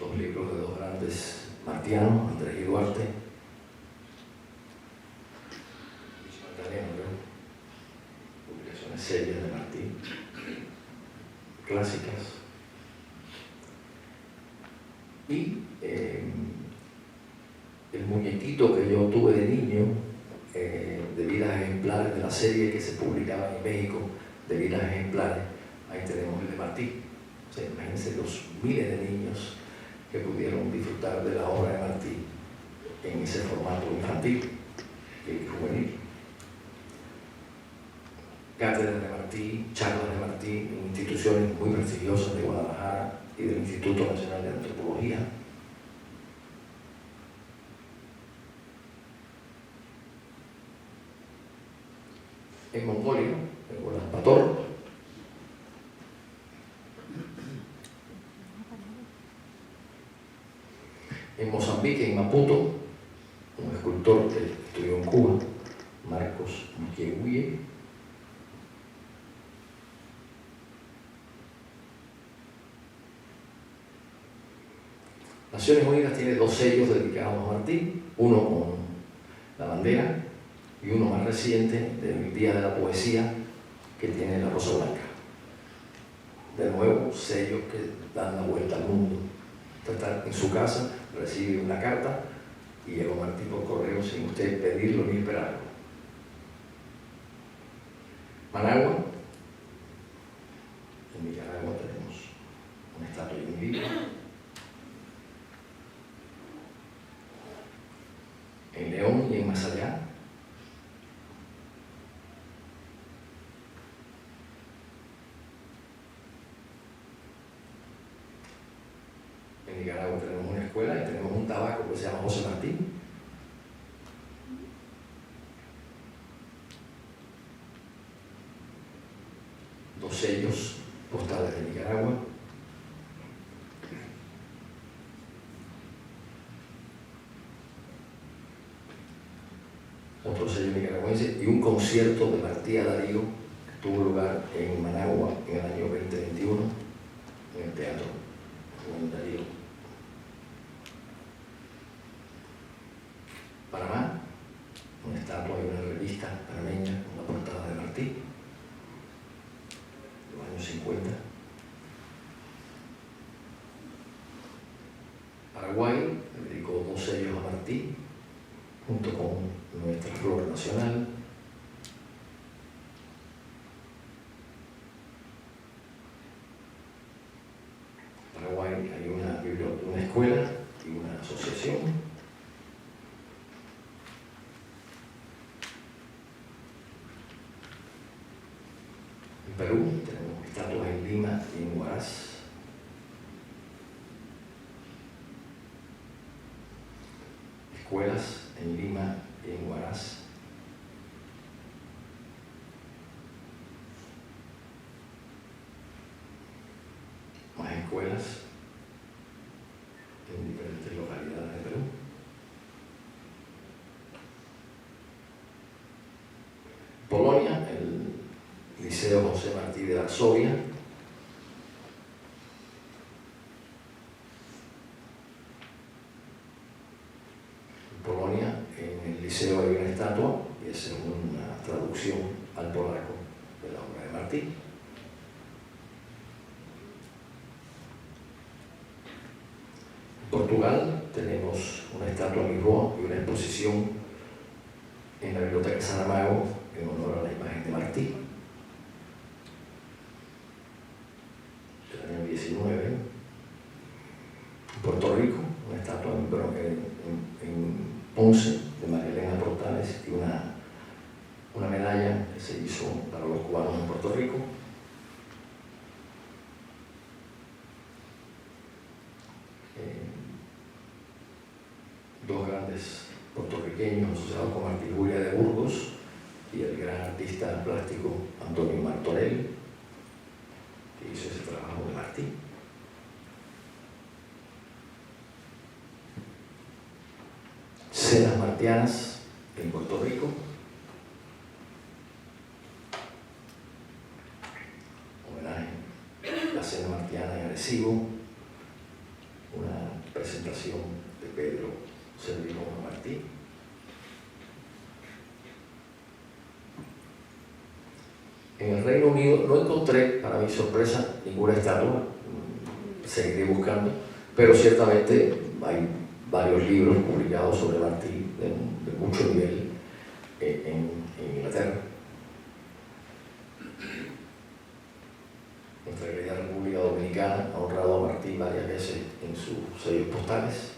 C: Los libros de dos grandes martianos, Andrés y Duarte, publicaciones serias de Martí, clásicas. Y el muñequito que yo tuve de niño, de vidas ejemplares, de la serie que se publicaba en México, de vidas ejemplares, ahí tenemos el de Martí. O sea, imagínense los miles de niños que pudieron disfrutar de la obra de Martí en ese formato infantil y juvenil. Cátedras de Martí, charlas de Martí en instituciones muy prestigiosas de Guadalajara y del Instituto Nacional de Antropología. En Mongolia, en Ulan Bator. En Mozambique, en Maputo, un escultor que estudió en Cuba, Marcos Mquehuye. Naciones Unidas tiene 2 sellos dedicados a Martí, uno con la bandera y uno más reciente del Día de la Poesía que tiene la Rosa Blanca. De nuevo, sellos que dan la vuelta al mundo. Usted está en su casa, recibe una carta y llegó Martí por correo sin usted pedirlo ni esperarlo. Managua. En Nicaragua tenemos una estatua de un libro. En León y en más allá. En Nicaragua tenemos una escuela y tenemos un tabaco que se llama José Martí. Dos sellos postales de Nicaragua. Otro sello nicaragüense y un concierto de Martí a Darío que tuvo lugar en Managua en el año 2021 en el Teatro Juan Darío. Panamá, una estatua y una revista panameña con la portada de Martí, de los años 50. Paraguay le dedicó 2 sellos a Martí, junto con nuestra flor nacional. asociación. En Perú tenemos estatuas en Lima y en Huaraz. Escuelas en Lima y en Huaraz. Más escuelas en diferentes localidades de Perú. Polonia, el Liceo José Martí de Varsovia. En Polonia, en el liceo hay una estatua y es una traducción al polaco de la obra de Martí. En Portugal tenemos una estatua en Lisboa y una exposición en la Biblioteca Saramago en honor a la imagen de Martí del año 19. En Puerto Rico, una estatua en Ponce de María Elena Portales y una medalla que se hizo para los cubanos en Puerto Rico. Dos grandes puertorriqueños asociados con Martí, Julia de Burgos y el gran artista plástico Antonio Martorell, que hizo ese trabajo de Martí. Cenas martianas en Puerto Rico. Homenaje a la cena martiana en Arecibo. Una presentación de Pedro Servilón Martí. En el Reino Unido no encontré, para mi sorpresa, ninguna estatua. Seguiré buscando, pero ciertamente hay varios libros publicados sobre Martí de mucho nivel en Inglaterra. Nuestra querida República Dominicana ha honrado a Martí varias veces en sus sellos postales,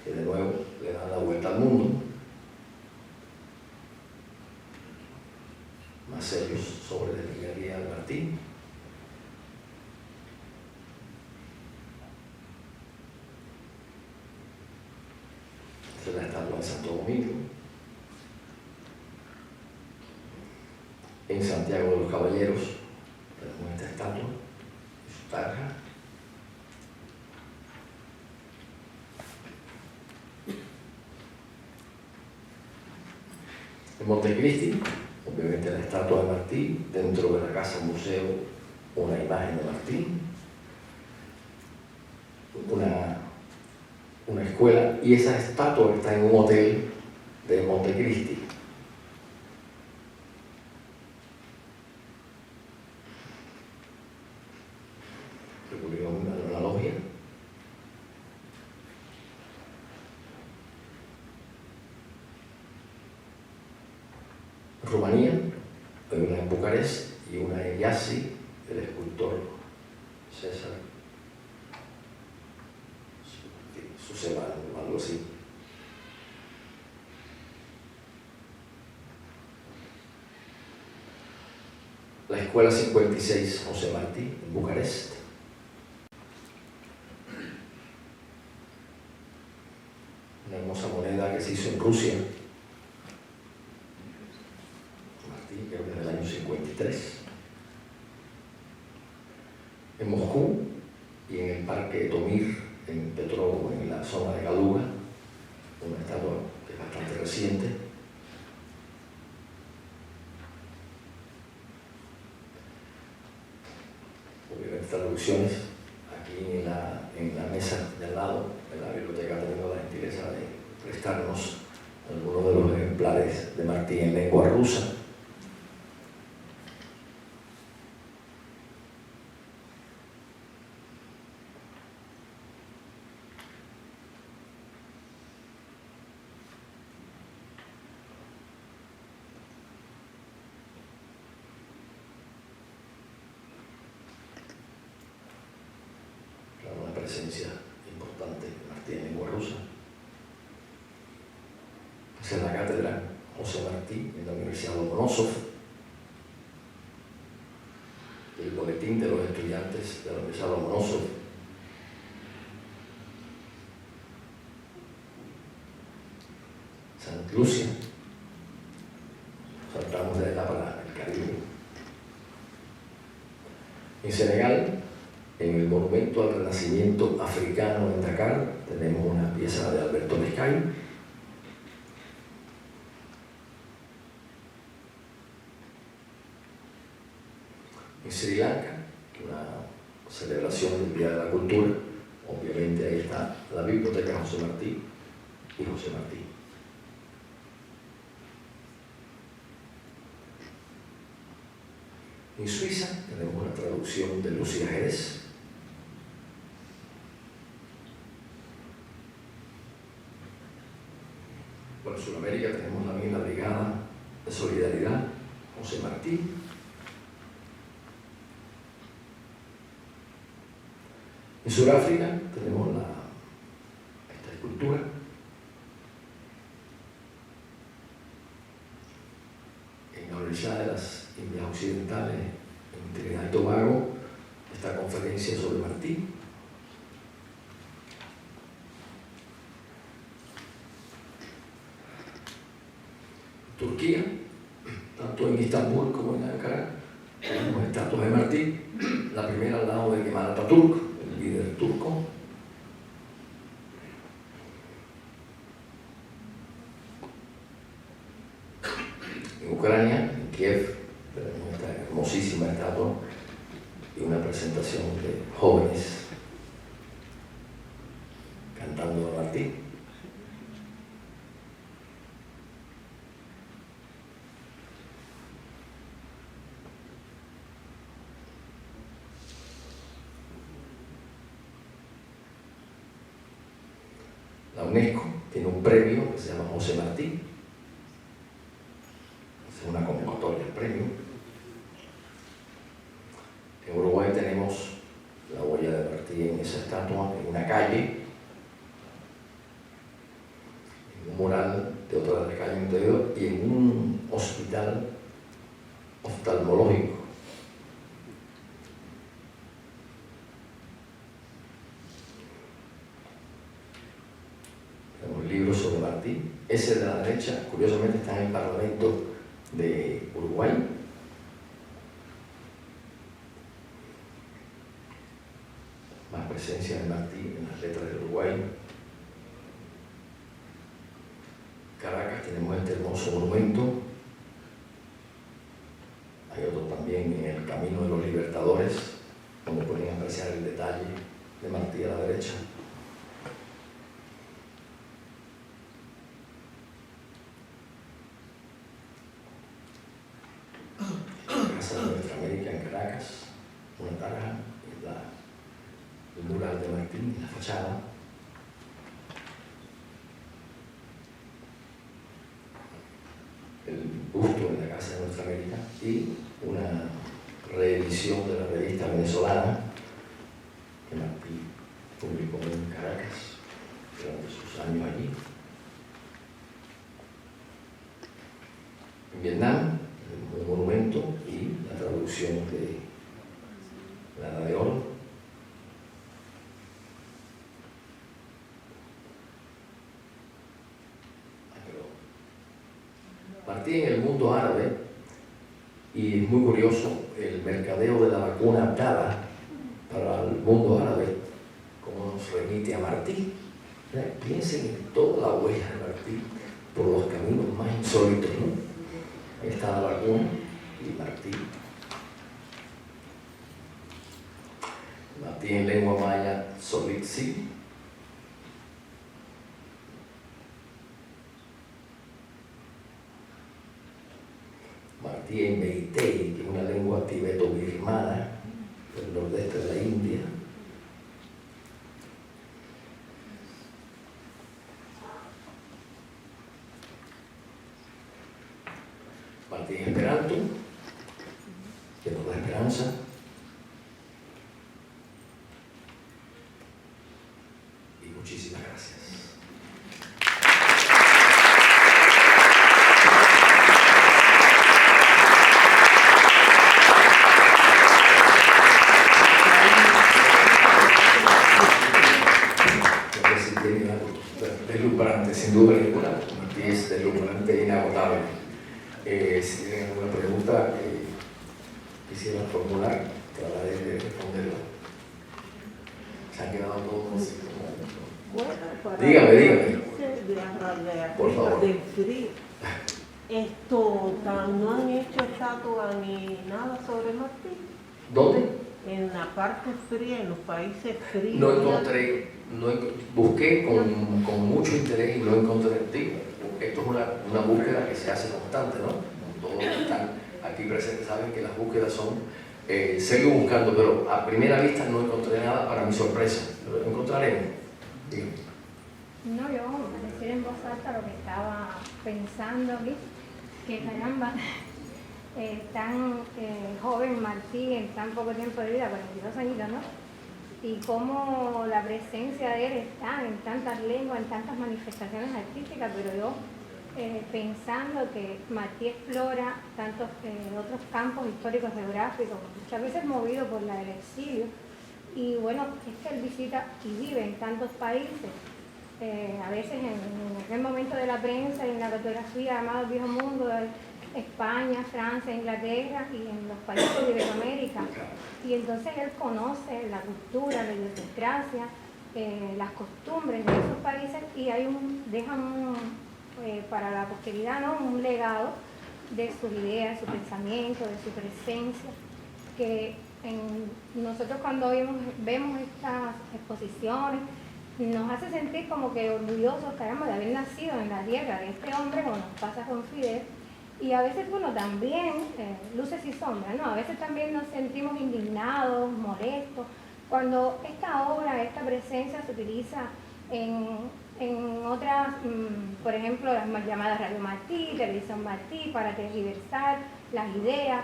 C: que de nuevo le dan la vuelta al mundo. Más sellos sobre la librería de Martí. Esta es la estatua de Santo Domingo. En Santiago de los Caballeros tenemos esta estatua y su tarja. En Montecristi, obviamente la estatua de Martí, dentro de la casa museo una imagen de Martí, una escuela, y esa estatua está en un hotel de Montecristi. Se publicó una logia. Rumanía, hay una en Bucarest y una en Iași, del escultor César Susevan, algo así. La Escuela 56 José Martí, en Bucarest. Una hermosa moneda que se hizo en Rusia. Martí, creo que es del año 53. En Moscú y en el Parque Tomir, en Petrovo, en la zona de Kaluga, una estatua que es bastante reciente. Obviamente traducciones aquí en la mesa de al lado de la biblioteca ha tenido la gentileza de prestarnos algunos de los ejemplares de Martí en lengua rusa. Presencia importante de Martí en lengua rusa. Esa es la cátedra José Martí en la Universidad Lomonosov, el boletín de los estudiantes de la Universidad Lomonosov. Santa Lucia, saltamos de allá para el Caribe. En Senegal, en el monumento al renacimiento africano en Dakar, tenemos una pieza de Alberto Lescay. En Sri Lanka, una celebración del Día de la Cultura, obviamente ahí está la Biblioteca José Martí y José Martí. En Suiza tenemos una traducción de Lucía Jerez. Por Sudamérica tenemos también la Brigada de Solidaridad José Martí. En Sudáfrica tenemos esta escultura. En la Universidad de las Indias Occidentales, en Trinidad y Tobago, esta conferencia sobre Martí. Turquía, tanto en Istambul como en Ankara, tenemos estatuas de Martí. La primera al lado de Kemal Atatürk, el líder turco. En Ucrania, en Kiev, tenemos esta hermosísima estatua y una presentación de jóvenes cantando a Martí. La UNESCO tiene un premio que se llama José Martí. Es una convocatoria al premio. En Uruguay tenemos la huella de Martí en esa estatua, en una calle, en un mural de otra de las calles interior y en un hospital oftalmológico. Libros sobre Martí. Ese de la derecha, curiosamente, está en el Parlamento de Uruguay. Más presencia de Martí en las letras de Uruguay. Caracas tenemos este hermoso monumento. Hay otro también en el Camino de los Libertadores, donde pueden apreciar el detalle de Martí a la derecha. Casa de Nuestra América en Caracas, una tarja, el mural de Martí en la fachada. El busto en la Casa de Nuestra América y una reedición de la revista venezolana que Martí publicó en Caracas durante sus años allí. En Vietnam, un monumento y la traducción de la Edad de Oro. Martí en el mundo árabe, y es muy curioso el mercadeo de la vacuna dada para el mundo árabe, como nos remite a Martí. Piensen en toda la huella de Martí por los caminos más insólitos, ¿no? Ahí está la vacuna y Martí. Martí en lengua maya, Solitsi. Martí en Meitei, que es una lengua tibeto-birmana del nordeste de la India. Martí en Esperanto, que nos da esperanza. Y muchísimas gracias. sin duda ninguna, Martí es deslumbrante e inagotable. Si tienen alguna pregunta que quisieran formular, trataré de responderla. Se han quedado todos así como...
D: Bueno, para
C: Dígame.
D: de
C: Por favor.
D: del frío. No han hecho estatua ni nada sobre Martí.
C: ¿Dónde?
D: En la parte fría, en los países fríos.
C: No encontré, busqué con mucho interés y no encontré. Digo, esto es una búsqueda que se hace constante, ¿no? Todos los que están aquí presentes saben que las búsquedas son, sigo buscando, pero a primera vista no encontré nada para mi sorpresa. Lo encontraremos. Digo.
E: No, yo decir en voz alta lo que estaba pensando aquí, que caramba, tan joven Martí en tan poco tiempo de vida, 42 añitos, ¿no? Y cómo la presencia de él está en tantas lenguas, en tantas manifestaciones artísticas, pero yo pensando que Martí explora tantos otros campos históricos geográficos, muchas veces movido por la del exilio, y bueno, es que él visita y vive en tantos países. A veces en aquel momento de la prensa y en la cartografía llamado Viejo Mundo, España, Francia, Inglaterra y en los países de Iberoamérica. Y entonces él conoce la cultura, la idiosincrasia, las costumbres de esos países y deja para la posteridad, ¿no? Un legado de sus ideas, de su pensamiento, de su presencia, que nosotros cuando vemos estas exposiciones, nos hace sentir como que orgullosos, caramba, de haber nacido en la tierra de este hombre, como nos pasa con Fidel, y a veces, bueno, también, luces y sombras, ¿no? A veces también nos sentimos indignados, molestos, cuando esta obra, esta presencia se utiliza en otras, por ejemplo, las llamadas Radio Martí, Televisión Martí, para tergiversar las ideas,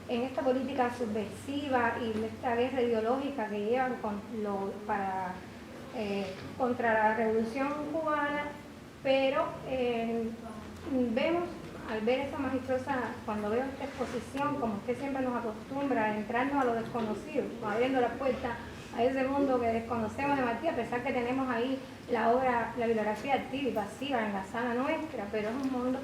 E: en esta política subversiva y esta guerra ideológica que llevan contra la revolución cubana, pero vemos, al ver esta majestuosa, cuando veo esta exposición, como usted siempre nos acostumbra a entrarnos a lo desconocido, abriendo la puerta a ese mundo que desconocemos de Martí, a pesar que tenemos ahí la obra, la bibliografía activa y pasiva en la sala nuestra, pero es un mundo.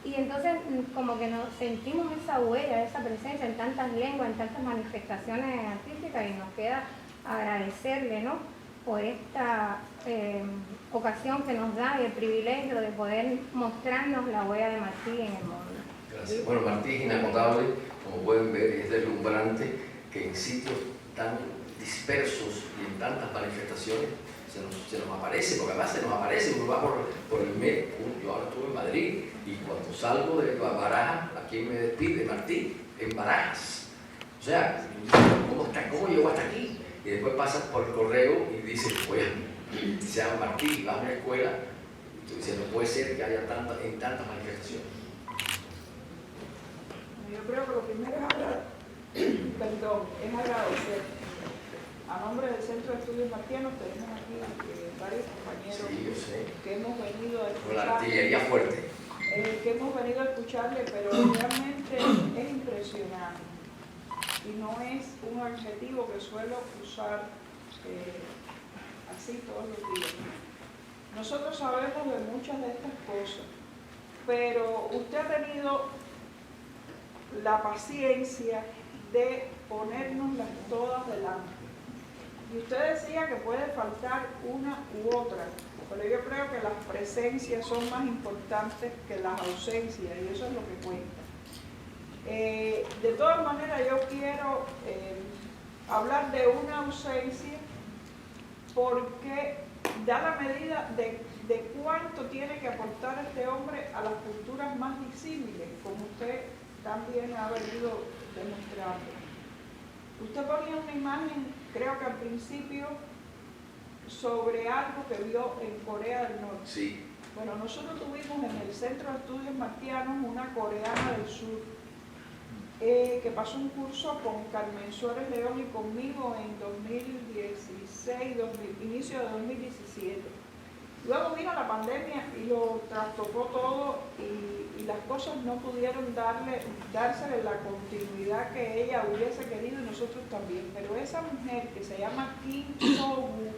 E: Y entonces como que nos sentimos esa huella, esa presencia en tantas lenguas, en tantas manifestaciones artísticas, y nos queda agradecerle, ¿no?, por esta ocasión que nos da y el privilegio de poder mostrarnos la huella de Martí en el mundo.
C: Gracias. Bueno, Martí es inagotable, como pueden ver, es deslumbrante que en sitios tan dispersos y en tantas manifestaciones se nos aparece, porque además se nos aparece, uno va por el mes. Yo ahora estuve en Madrid y cuando salgo de Barajas, ¿a quién me despide? Martí, en Barajas. O sea, ¿cómo llegó hasta aquí? Y después pasas por el correo y dices, oye, se llama Martí, vas a una escuela, y dices, no puede ser que haya tantas manifestaciones.
F: Yo creo que lo primero es agradecer. A nombre del Centro de Estudios Martianos tenemos aquí varios compañeros que hemos venido a escucharle.
C: Con la artillería fuerte.
F: Que hemos venido a escucharle, pero realmente es impresionante. Y no es un adjetivo que suelo usar así todos los días. Nosotros sabemos de muchas de estas cosas, pero usted ha tenido la paciencia de ponérnoslas todas delante. Y usted decía que puede faltar una u otra, pero yo creo que las presencias son más importantes que las ausencias, y eso es lo que cuenta. De todas maneras, yo quiero hablar de una ausencia porque da la medida de cuánto tiene que aportar este hombre a las culturas más visibles, como usted también ha venido demostrando. Usted ponía una imagen, creo que al principio, sobre algo que vio en Corea del Norte.
C: Sí.
F: Bueno, nosotros tuvimos en el Centro de Estudios Martianos una coreana del sur que pasó un curso con Carmen Suárez León y conmigo en 2016, inicio de 2017. Luego vino la pandemia y lo trastocó todo y las cosas no pudieron dársele la continuidad que ella hubiese querido y nosotros también. Pero esa mujer que se llama Kim So-woo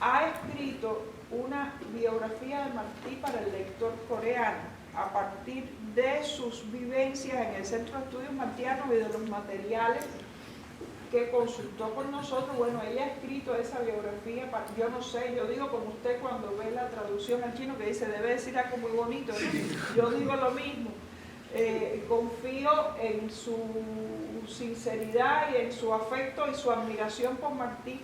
F: ha escrito una biografía de Martí para el lector coreano, a partir de sus vivencias en el Centro de Estudios Martianos y de los materiales que consultó con nosotros. Bueno, ella ha escrito esa biografía, yo no sé, yo digo como usted cuando ve la traducción al chino que dice, debe decir algo muy bonito, ¿no? Yo digo lo mismo. Confío en su sinceridad y en su afecto y su admiración por Martí,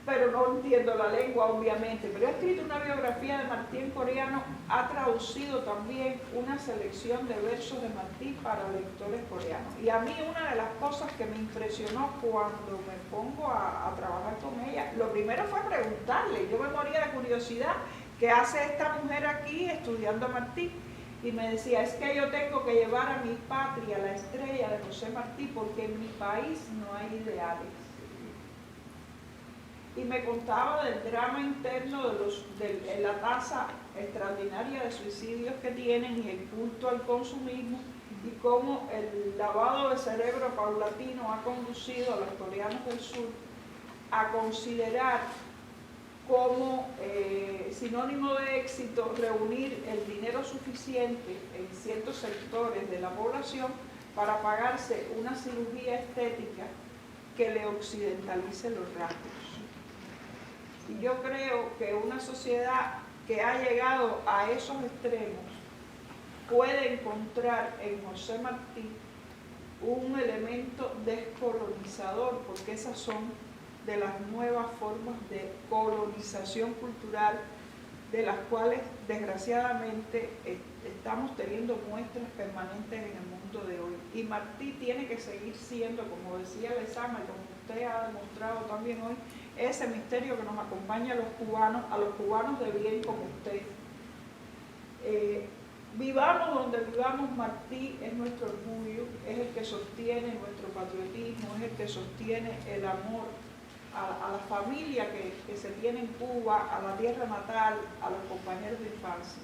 F: pero no entiendo la lengua, obviamente. Pero ha escrito una biografía de Martí en coreano, ha traducido también una selección de versos de Martí para lectores coreanos. Y a mí una de las cosas que me impresionó cuando me pongo a trabajar con ella, lo primero fue preguntarle, yo me moría de curiosidad, ¿qué hace esta mujer aquí estudiando a Martí? Y me decía, es que yo tengo que llevar a mi patria la estrella de José Martí porque en mi país no hay ideales. Y me contaba del drama interno de la tasa extraordinaria de suicidios que tienen y el culto al consumismo y cómo el lavado de cerebro paulatino ha conducido a los coreanos del sur a considerar como sinónimo de éxito reunir el dinero suficiente en ciertos sectores de la población para pagarse una cirugía estética que le occidentalice los rasgos. Y yo creo que una sociedad que ha llegado a esos extremos puede encontrar en José Martí un elemento descolonizador, porque esas son de las nuevas formas de colonización cultural de las cuales desgraciadamente estamos teniendo muestras permanentes en el mundo de hoy. Y Martí tiene que seguir siendo, como decía Lezama y como usted ha demostrado también hoy, ese misterio que nos acompaña a los cubanos de bien como usted. Vivamos donde vivamos, Martí es nuestro orgullo, es el que sostiene nuestro patriotismo, es el que sostiene el amor a la familia que se tiene en Cuba, a la tierra natal, a los compañeros de infancia.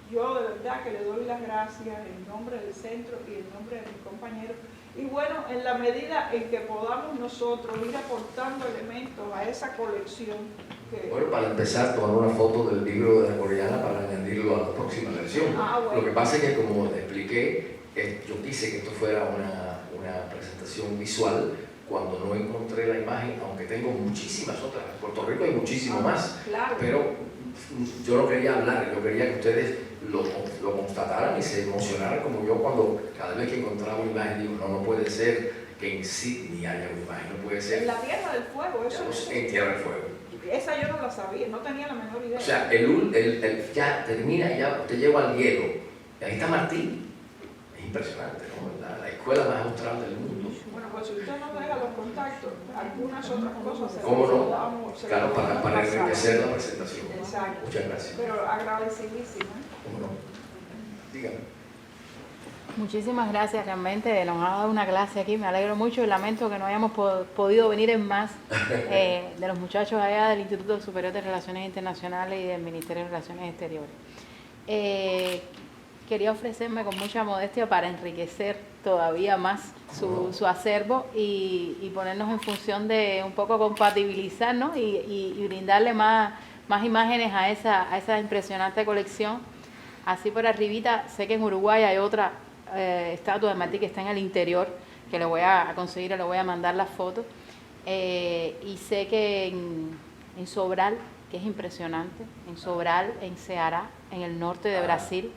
F: Yo de verdad que le doy las gracias en nombre del centro y en nombre de mis compañeros. Y bueno, en la medida en que podamos nosotros ir aportando elementos a esa colección.
C: Bueno, para empezar, tomar una foto del libro de la coreana para añadirlo a la próxima lección.
F: Bueno.
C: Lo que pasa es que, como te expliqué, yo quise que esto fuera una presentación visual cuando no encontré la imagen, aunque tengo muchísimas otras. En Puerto Rico hay muchísimo más,
F: claro. Pero
C: yo no quería hablar, yo quería que ustedes lo constataran y se emocionaran como yo cuando cada vez que encontraba una imagen digo, no puede ser que en Sydney haya una imagen, no puede ser.
F: En la Tierra del Fuego, eso es.
C: En Tierra del Fuego.
F: Esa yo no la sabía, no tenía la menor idea.
C: O sea, ya termina, ya usted llega al hielo, y ahí está Martí. Es impresionante, ¿no? La escuela más austral del mundo.
F: Bueno, pues si usted nos deja los contactos, algunas otras cosas se
C: ¿Cómo no?
F: damos.
C: Claro, para enriquecer la presentación.
F: Exacto.
C: Muchas gracias.
F: Pero agradecidísima.
C: ¿Cómo no? Dígame.
G: Muchísimas gracias, realmente nos ha dado una clase aquí, me alegro mucho y lamento que no hayamos podido venir en más de los muchachos allá del Instituto Superior de Relaciones Internacionales y del Ministerio de Relaciones Exteriores. Quería ofrecerme con mucha modestia para enriquecer todavía más su acervo y ponernos en función de un poco compatibilizar, ¿no? y brindarle más imágenes a esa impresionante colección. Así por arribita, sé que en Uruguay hay otra estatua de Martí que está en el interior, que le voy a conseguir, le voy a mandar las fotos. Y sé que en Sobral, que es impresionante, en Sobral, en Ceará, en el norte de Brasil,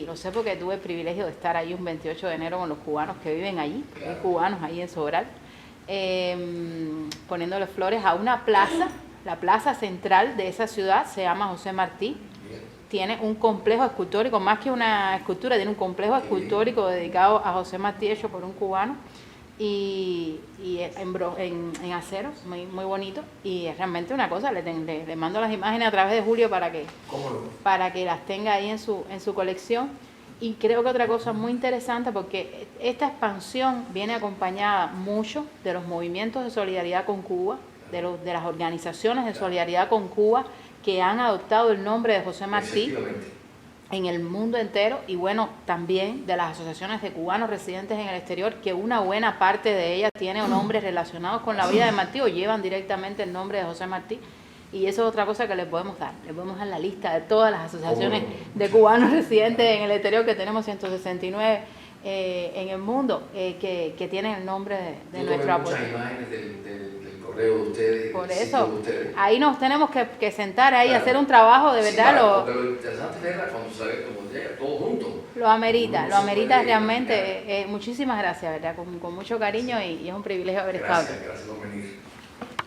G: lo sé porque tuve el privilegio de estar ahí un 28 de enero con los cubanos que viven allí, hay cubanos ahí en Sobral, poniéndole flores a una plaza, la plaza central de esa ciudad se llama José Martí. Tiene un complejo escultórico, más que una escultura, tiene un complejo escultórico dedicado a José Martí, hecho por un cubano, y en acero, muy bonito, y es realmente una cosa, le mando las imágenes a través de Julio para que las tenga ahí en su colección. Y creo que otra cosa muy interesante, porque esta expansión viene acompañada mucho de los movimientos de solidaridad con Cuba, de las organizaciones de solidaridad con Cuba, que han adoptado el nombre de José Martí en el mundo entero, y bueno, también de las asociaciones de cubanos residentes en el exterior, que una buena parte de ellas tiene nombres relacionados con la vida de Martí o llevan directamente el nombre de José Martí. Y eso es otra cosa que le podemos dar. Le podemos dar la lista de todas las asociaciones de cubanos residentes en el exterior, que tenemos 169 en el mundo, que tienen el nombre de nuestro apoyo.
C: Muchas imágenes del correo de ustedes.
G: Por
C: del sitio
G: eso,
C: de ustedes.
G: ahí nos tenemos que sentar ahí,
C: Claro.
G: hacer un trabajo de
C: Sí,
G: verdad.
C: claro, porque lo interesante es verla cuando se ve como llega, todo junto.
G: Lo amerita
C: Uno se puede
G: realmente. Muchísimas gracias, ¿verdad? Con mucho cariño y es un privilegio haber estado aquí.
C: Gracias por venir.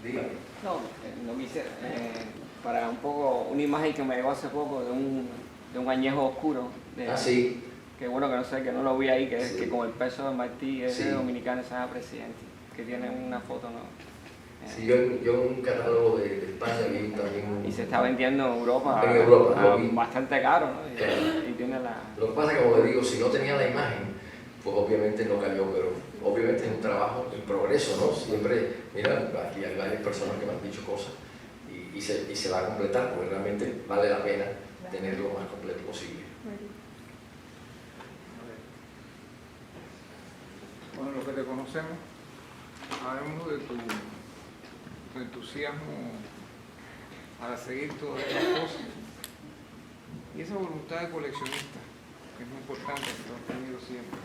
C: Dígame.
H: No quise, para un poco, una imagen que me llegó hace poco de un añejo oscuro.
C: Sí.
H: Que bueno que no sé, que no lo vi ahí, que es
C: Sí.
H: que con el peso de Martí es
C: Sí.
H: de Dominicana, se llama presidente, que tiene una foto, ¿no?
C: Sí, yo en un catálogo de España vi también.
H: Y se está vendiendo en Europa,
C: En Europa, lo vi.
H: bastante caro, ¿no?
C: Claro.
H: Y tiene la...
C: Lo que pasa es que, como le digo, si no tenía la imagen, pues obviamente no cayó, pero obviamente es un trabajo en progreso, ¿no? Siempre, mira, aquí hay varias personas que me han dicho cosas y se va a completar, porque realmente vale la pena tenerlo lo más completo posible.
B: Bueno, los que te conocemos, sabemos de tu entusiasmo para seguir todas estas cosas y esa voluntad de coleccionista, que es muy importante, que lo has tenido siempre.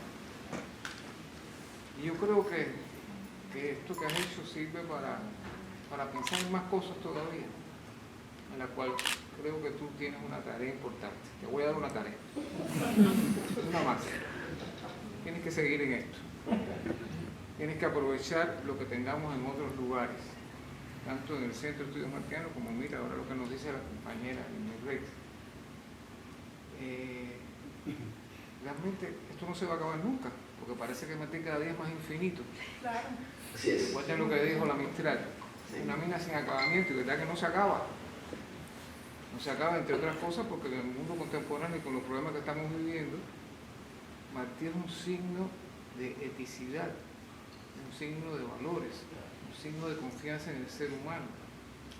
B: Y yo creo que esto que has hecho sirve para pensar en más cosas todavía, en la cual creo que tú tienes una tarea importante. Te voy a dar una tarea. Una más. Tienes que seguir en esto. Tienes que aprovechar lo que tengamos en otros lugares, tanto en el Centro de Estudios Martianos como, mira, ahora lo que nos dice la compañera Rex. Realmente esto no se va a acabar nunca, porque parece que Martí cada día es más infinito.
F: Claro.
C: Así es.
B: Igual que lo que dijo la Mistral, una mina sin acabamiento, y verdad que no se acaba. No se acaba, entre otras cosas, porque en el mundo contemporáneo y con los problemas que estamos viviendo, Martí es un signo de eticidad, un signo de valores, un signo de confianza en el ser humano,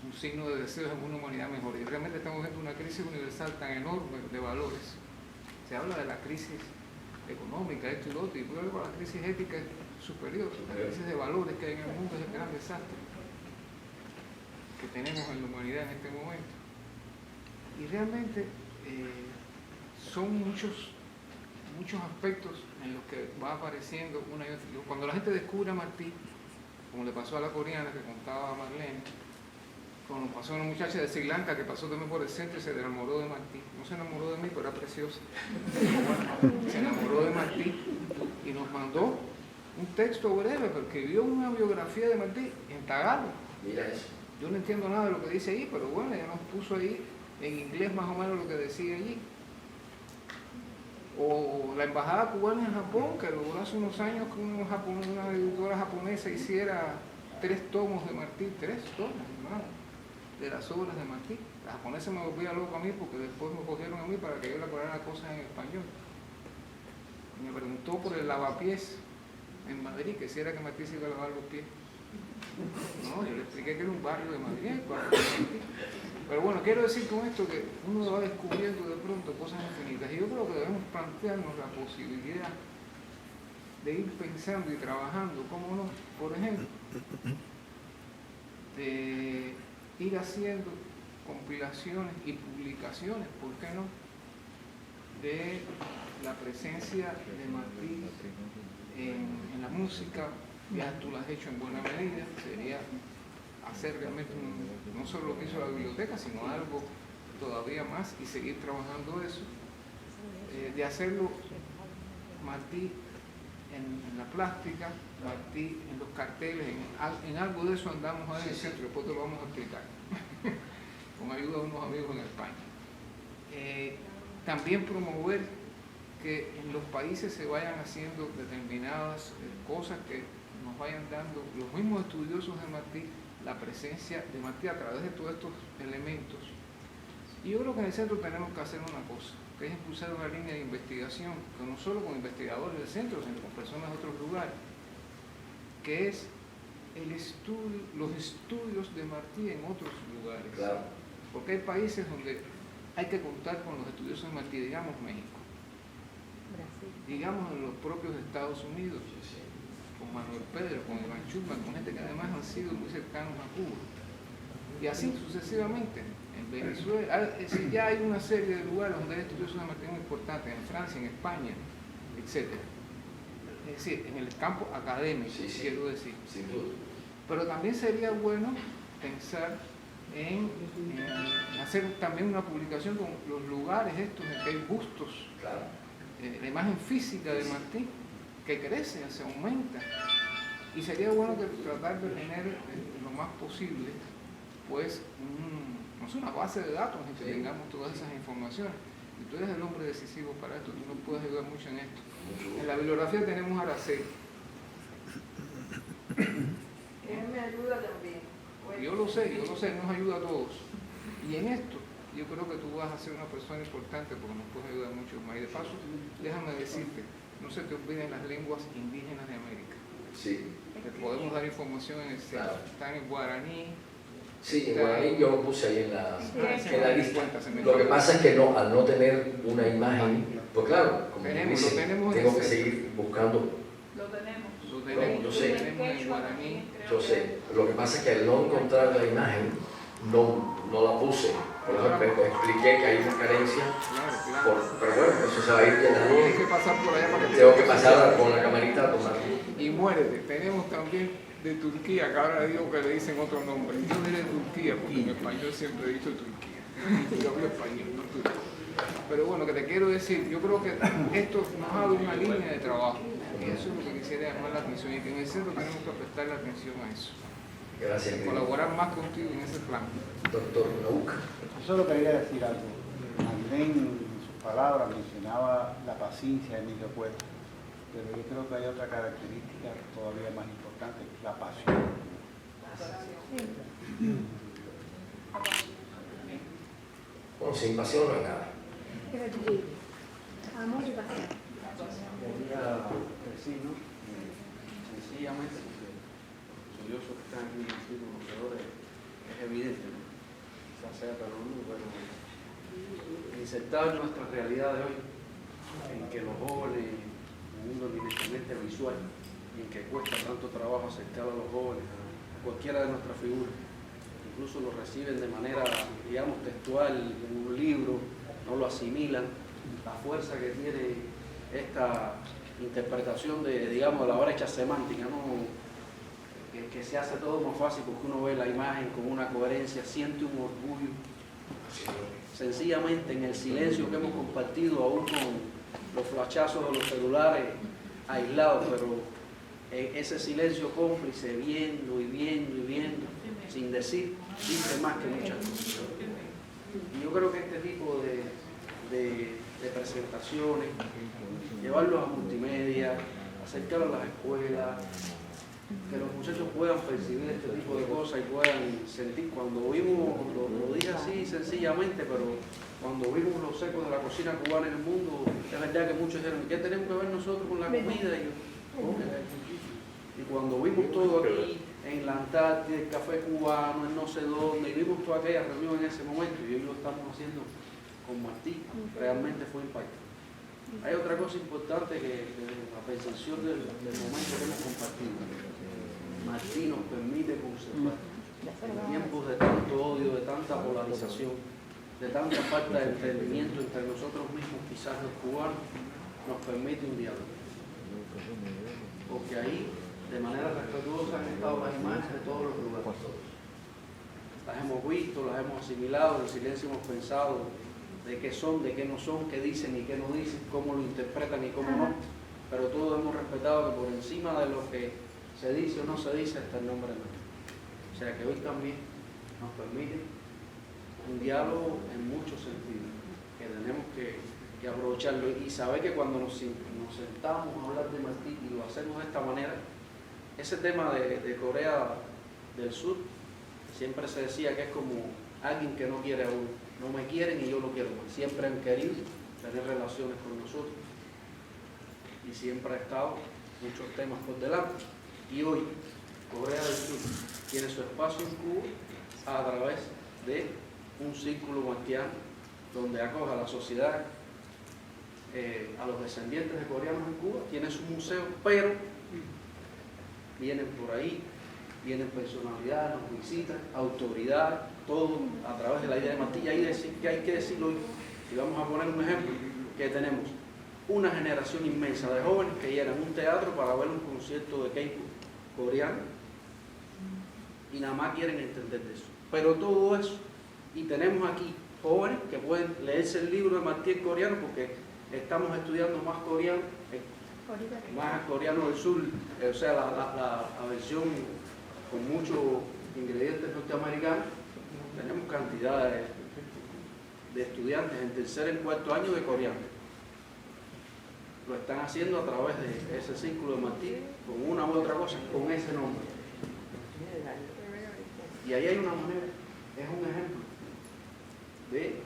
B: un signo de deseos en una humanidad mejor. Y realmente estamos viendo una crisis universal tan enorme de valores. Se habla de la crisis económica, esto y lo otro, y luego la crisis ética es superior, la crisis de valores que hay en el mundo es el gran desastre que tenemos en la humanidad en este momento. Y realmente son muchos aspectos en los que va apareciendo una y otra. Cuando la gente descubre a Martí, como le pasó a la coreana que contaba a Marlene, como pasó a una muchacha de Sri Lanka que pasó también por el centro y se enamoró de Martí. No se enamoró de mí, pero era preciosa. Se enamoró de Martí y nos mandó un texto breve, pero escribió una biografía de Martí en tagalo.
C: Mira eso.
B: Yo no entiendo nada de lo que dice ahí, pero bueno, ella nos puso ahí en inglés más o menos lo que decía allí. O la embajada cubana en Japón, que logró hace unos años que una editora japonesa hiciera 3 tomos de Martí, 3 tomos, hermano, de las obras de Martí. La japonesa me volvía loco a mí porque después me cogieron a mí para que yo le aclarara cosas en español. Y me preguntó por el lavapiés en Madrid, que si era que Martí se iba a lavar los pies. No, yo le expliqué que era un barrio de Madrid, el barrio de Martí. Pero bueno, quiero decir con esto que uno va descubriendo de pronto cosas infinitas y yo creo que debemos plantearnos la posibilidad de ir pensando y trabajando, ¿cómo no? Por ejemplo, de ir haciendo compilaciones y publicaciones, ¿por qué no?, de la presencia de Martí en la música. Ya tú lo has hecho en buena medida, sería hacer realmente no solo lo que hizo la biblioteca, sino algo todavía más y seguir trabajando eso, de hacerlo Martí en la plástica, Martí en los carteles, en algo de eso andamos ahí en el centro, después te lo vamos a explicar, con ayuda de unos amigos en España. También promover que en los países se vayan haciendo determinadas cosas que nos vayan dando los mismos estudiosos de Martí, la presencia de Martí a través de todos estos elementos. Y yo creo que en el centro tenemos que hacer una cosa, que es impulsar una línea de investigación, que no solo con investigadores del centro, sino con personas de otros lugares, que es los estudios de Martí en otros lugares.
C: Claro.
B: Porque hay países donde hay que contar con los estudiosos de Martí, digamos México, digamos en los propios Estados Unidos, con Manuel Pedro, con Iván Chulman, con gente que además han sido muy cercanos a Cuba. y así sucesivamente. En Venezuela, es decir, ya hay una serie de lugares donde esto es una materia importante, en Francia, en España, etc. Es decir, en el campo académico, quiero decir.
C: Sin duda.
B: Pero también sería bueno pensar en hacer también una publicación con los lugares estos en que hay bustos,
C: Claro.
B: la imagen física de Martí, que crece, se aumenta. Y sería bueno que tratar de tener lo más posible, pues, no sé, una base de datos en que tengamos todas esas informaciones. Y tú eres el hombre decisivo para esto, tú nos puedes ayudar mucho en esto. En la bibliografía tenemos a Araceli.
F: Él me ayuda también.
B: Yo lo sé, nos ayuda a todos. Y en esto, yo creo que tú vas a ser una persona importante porque nos puedes ayudar mucho más. Y de paso, déjame decirte, no se te olviden las lenguas indígenas de América.
C: Sí.
B: Te podemos dar información en el centro.
C: Claro.
B: Están en guaraní.
C: Sí, en guaraní yo lo puse ahí en la lista.
B: Se me
C: Lo que pasa es que no, al no tener una imagen, pues claro, como
B: Tenemos,
C: dice,
B: lo tenemos en
C: tengo
B: el
C: que
B: centro.
C: seguir buscando.
F: Lo tenemos.
B: Lo tenemos,
C: yo sé.
B: lo tenemos en guaraní.
C: Yo sé, lo que pasa es que al no encontrar la imagen, no la puse. Por eso expliqué que hay una carencia,
B: Claro.
C: pero bueno, eso se va a ir
B: Tienes
C: llenando.
B: que pasar por allá para que
C: Tengo que pasar con la camarita a tomar.
B: Y muérete. Tenemos también de Turquía, que ahora digo que le dicen otro nombre. Yo diré Turquía, porque en español siempre he dicho Turquía. Yo hablo español, no turco. Pero bueno, que te quiero decir, yo creo que esto nos abre una línea de trabajo. Y eso es lo que quisiera llamar la atención. Y que en el centro tenemos que prestarle atención a eso.
C: Gracias, querido.
B: Colaborar más contigo en ese plan.
C: Doctor Nauca.
I: Yo solo quería decir algo. Magdalena, en sus palabras, mencionaba la paciencia de Emilio Cuesta, pero yo creo que hay otra característica todavía más importante, que es la pasión.
C: Bueno, sin pasión no hay nada.
E: Amor y pasión.
A: Quería decir, ¿no? Sencillamente, porque los estudiosos que están aquí en el círculo conocedores es evidente, ¿no? Quizás sea para uno, pero insertar nuestra realidad de hoy, en que los jóvenes, un mundo eminentemente visual, y en que cuesta tanto trabajo acercar a los jóvenes a cualquiera de nuestras figuras, incluso lo reciben de manera, digamos, textual en un libro, no lo asimilan, la fuerza que tiene esta interpretación de, digamos, de la brecha semántica, ¿no? Que se hace todo más fácil porque uno ve la imagen con una coherencia, siente un orgullo, sencillamente en el silencio que hemos compartido, aún con los flashazos de los celulares aislados, pero ese silencio cómplice, viendo y viendo y viendo, sin decir, dice más que muchas cosas. Y yo creo que este tipo de presentaciones, llevarlos a multimedia, acercarlos a las escuelas, que los muchachos puedan percibir este tipo de cosas y puedan sentir. Cuando vimos, lo dije así sencillamente, pero cuando vimos los ecos de la cocina cubana en el mundo, es verdad que muchos dijeron, ¿qué tenemos que ver nosotros con la comida? Y cuando vimos todo aquí, en la Antártida, el café cubano, en no sé dónde, y vimos toda aquella reunión en ese momento, y hoy lo estamos haciendo con Martí, realmente fue impactante. Hay otra cosa importante que la percepción del momento que hemos compartido. Martí nos permite conservar en tiempos de tanto odio, de tanta polarización, de tanta falta de entendimiento entre nosotros mismos, quizás los cubanos, nos permite un diálogo. Porque ahí, de manera respetuosa, han estado las imágenes de todos los lugares. Las hemos visto, las hemos asimilado, en silencio hemos pensado de qué son, de qué no son, qué dicen y qué no dicen, cómo lo interpretan y cómo no. Pero todos hemos respetado que por encima de lo que se dice o no se dice está el nombre de Dios. O sea que hoy también nos permite un diálogo en muchos sentidos, que tenemos que aprovecharlo y saber que cuando nos sentamos a hablar de Martí y lo hacemos de esta manera, ese tema de Corea del Sur, siempre se decía que es como alguien que no quiere a uno, no me quieren y yo lo quiero más. Siempre han querido tener relaciones con nosotros y siempre ha estado muchos temas por delante. Y hoy Corea del Sur tiene su espacio en Cuba a través de un círculo martiano donde acoge a la sociedad, a los descendientes de coreanos en Cuba, tiene su museo, pero vienen por ahí vienen personalidades, nos visitan, autoridad, todo a través de la idea de Martí. Y hay que decirlo hoy, y vamos a poner un ejemplo, que tenemos una generación inmensa de jóvenes que llenan un teatro para ver un concierto de K-pop coreano y nada más quieren entender de eso. Pero todo eso, y tenemos aquí jóvenes que pueden leerse el libro de Martí en coreano porque estamos estudiando más coreano, más coreano del sur, o sea, la versión con muchos ingredientes norteamericanos. Tenemos cantidad de estudiantes en tercer y cuarto año de coreano. Lo están haciendo a través de ese círculo de Martí, con una u otra cosa, con ese nombre. Y ahí hay una manera, es un ejemplo de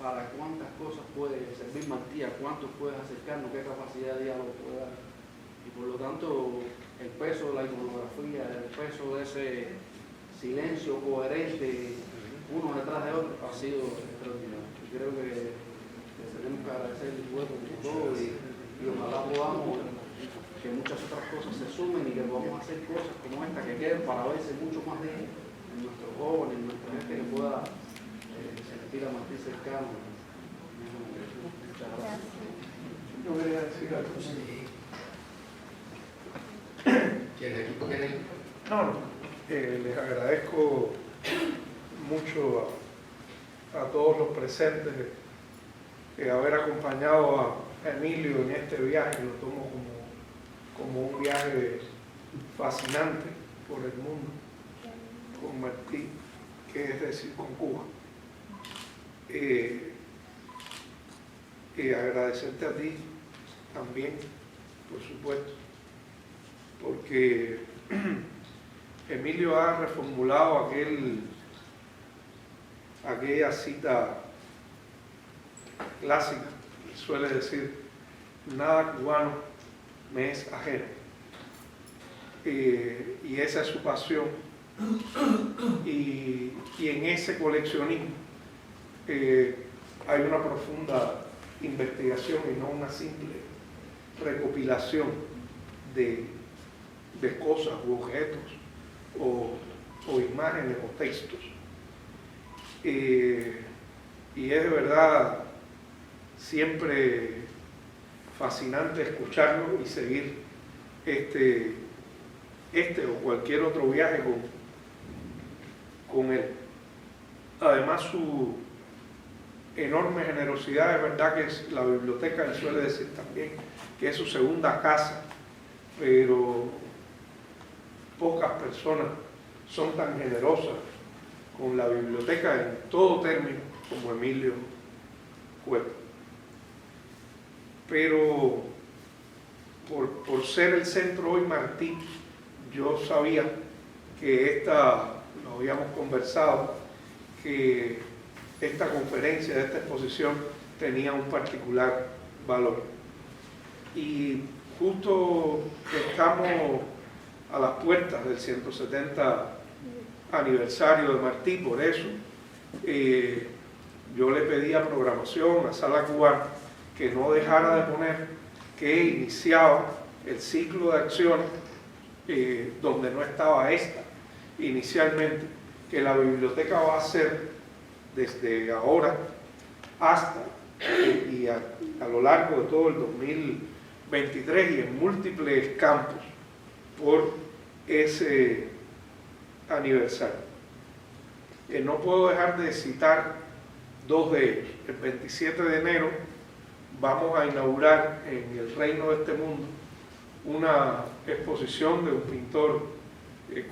A: para cuántas cosas puede servir Martí, a cuántos puedes acercarnos, qué capacidad de diálogo puede dar. Y por lo tanto, el peso de la iconografía, el peso de ese silencio coherente, uno detrás de otro, ha sido extraordinario. Y creo que tenemos que agradecer el esfuerzo por todo y ojalá podamos que muchas otras cosas se sumen y que podamos hacer cosas como esta que queden para verse mucho más dignas en nuestros jóvenes, en nuestra gente que pueda sentir a Martí cercano. Muchas gracias.
B: Yo quería decir algo.
A: ¿Quieres equipo? ¿Quieres?
J: No, les agradezco mucho a todos los presentes haber acompañado a Emilio en este viaje. Lo tomo como un viaje fascinante por el mundo con Martí, que es decir, con Cuba. Agradecerte a ti también, por supuesto, porque Emilio ha reformulado aquella cita clásica que suele decir: nada cubano me es ajeno. Y esa es su pasión. Y en ese coleccionismo hay una profunda investigación y no una simple recopilación de cosas u objetos o imágenes o textos. Y es de verdad siempre fascinante escucharlo y seguir este o cualquier otro viaje con él. Además, su enorme generosidad, es verdad que es la biblioteca, él suele decir también que es su segunda casa, pero pocas personas son tan generosas con la biblioteca en todo término como Emilio Cueva. Pero por ser el centro hoy Martí, yo sabía que lo habíamos conversado, que esta conferencia, esta exposición tenía un particular valor. Y justo estamos a las puertas del 170 aniversario de Martí, por eso yo le pedí a programación, a Sala Cubana, que no dejara de poner que iniciaba el ciclo de acciones donde no estaba esta inicialmente, que la biblioteca va a ser desde ahora hasta y a lo largo de todo el 2023 y en múltiples campos por ese aniversario. No puedo dejar de citar dos de ellos. El 27 de enero vamos a inaugurar en el Reino de este Mundo una exposición de un pintor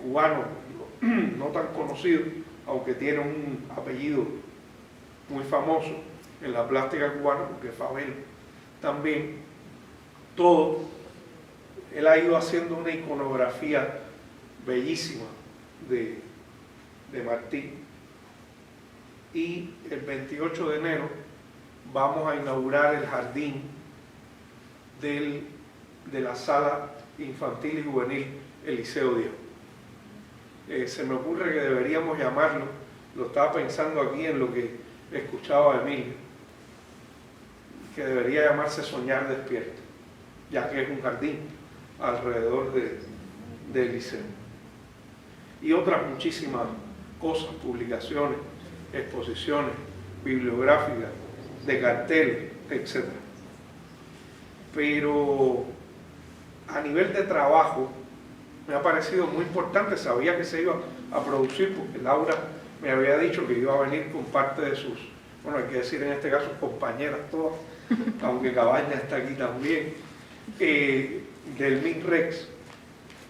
J: cubano no tan conocido, aunque tiene un apellido muy famoso en la plástica cubana, porque Fabel también. Él ha ido haciendo una iconografía bellísima de Martí. Y el 28 de enero vamos a inaugurar el jardín de la sala infantil y juvenil Eliseo Diego. Se me ocurre que deberíamos llamarlo, lo estaba pensando aquí en lo que escuchaba a Emilio, que debería llamarse Soñar Despierto, ya que es un jardín alrededor de Eliseo. y otras muchísimas cosas, publicaciones, exposiciones bibliográficas, de carteles, etc. Pero a nivel de trabajo me ha parecido muy importante, sabía que se iba a producir porque Laura me había dicho que iba a venir con parte de sus, bueno, hay que decir en este caso compañeras todas, aunque Cabaña está aquí también, del MINREX,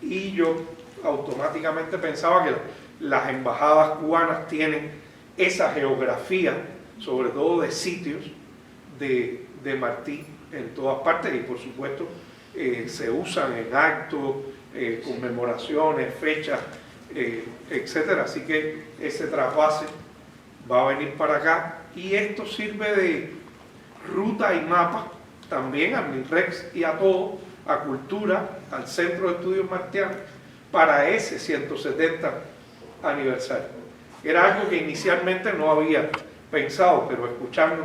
J: y yo automáticamente pensaba que las embajadas cubanas tienen esa geografía, sobre todo de sitios de Martí en todas partes, y por supuesto se usan en actos, conmemoraciones, fechas, etcétera. Así que ese trasvase va a venir para acá, y esto sirve de ruta y mapa también al MINREX y a todo, a Cultura, al Centro de Estudios Martianos, para ese 170 aniversario. Era algo que inicialmente no había pensado, pero escuchando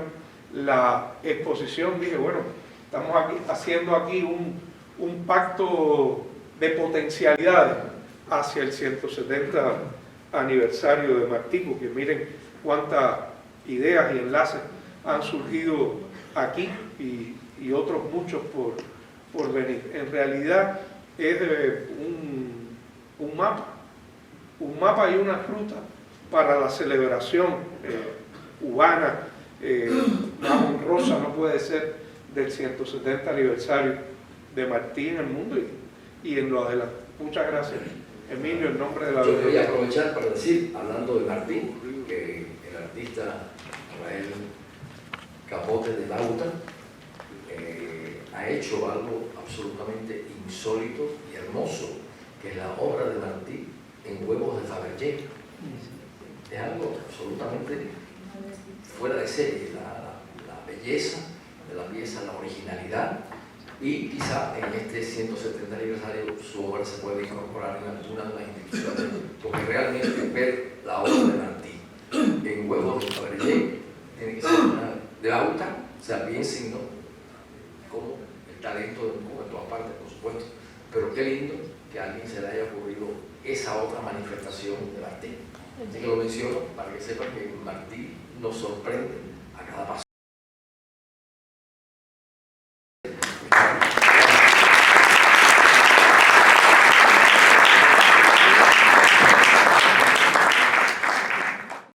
J: la exposición dije, bueno, estamos aquí, haciendo aquí un pacto de potencialidades hacia el 170 aniversario de Martí, porque miren cuántas ideas y enlaces han surgido aquí y otros muchos por venir. En realidad es un mapa y una ruta para la celebración cubana más honrosa, no puede ser, del 170 aniversario de Martí en el mundo y en lo adelante. Muchas gracias, Emilio, en nombre de la
C: Yo quería aprovechar para decir, hablando de Martí, que el artista Rafael Capote de Lauta ha hecho algo absolutamente insólito y hermoso, que es la obra de Martí en huevos de Fabergé. Es algo absolutamente fuera de serie, la belleza de la pieza, la originalidad, y quizá en este 170 aniversario su obra se puede incorporar en alguna de las instituciones, porque realmente ver la obra de Martí en huevos de Fabergé tiene que ser una de Lauta, o sea, bien signo como el talento de Cuba en todas partes, por supuesto, pero qué lindo que a alguien se le haya ocurrido esa otra manifestación de Martí. Así que lo menciono para que sepan que Martí nos sorprende a cada paso.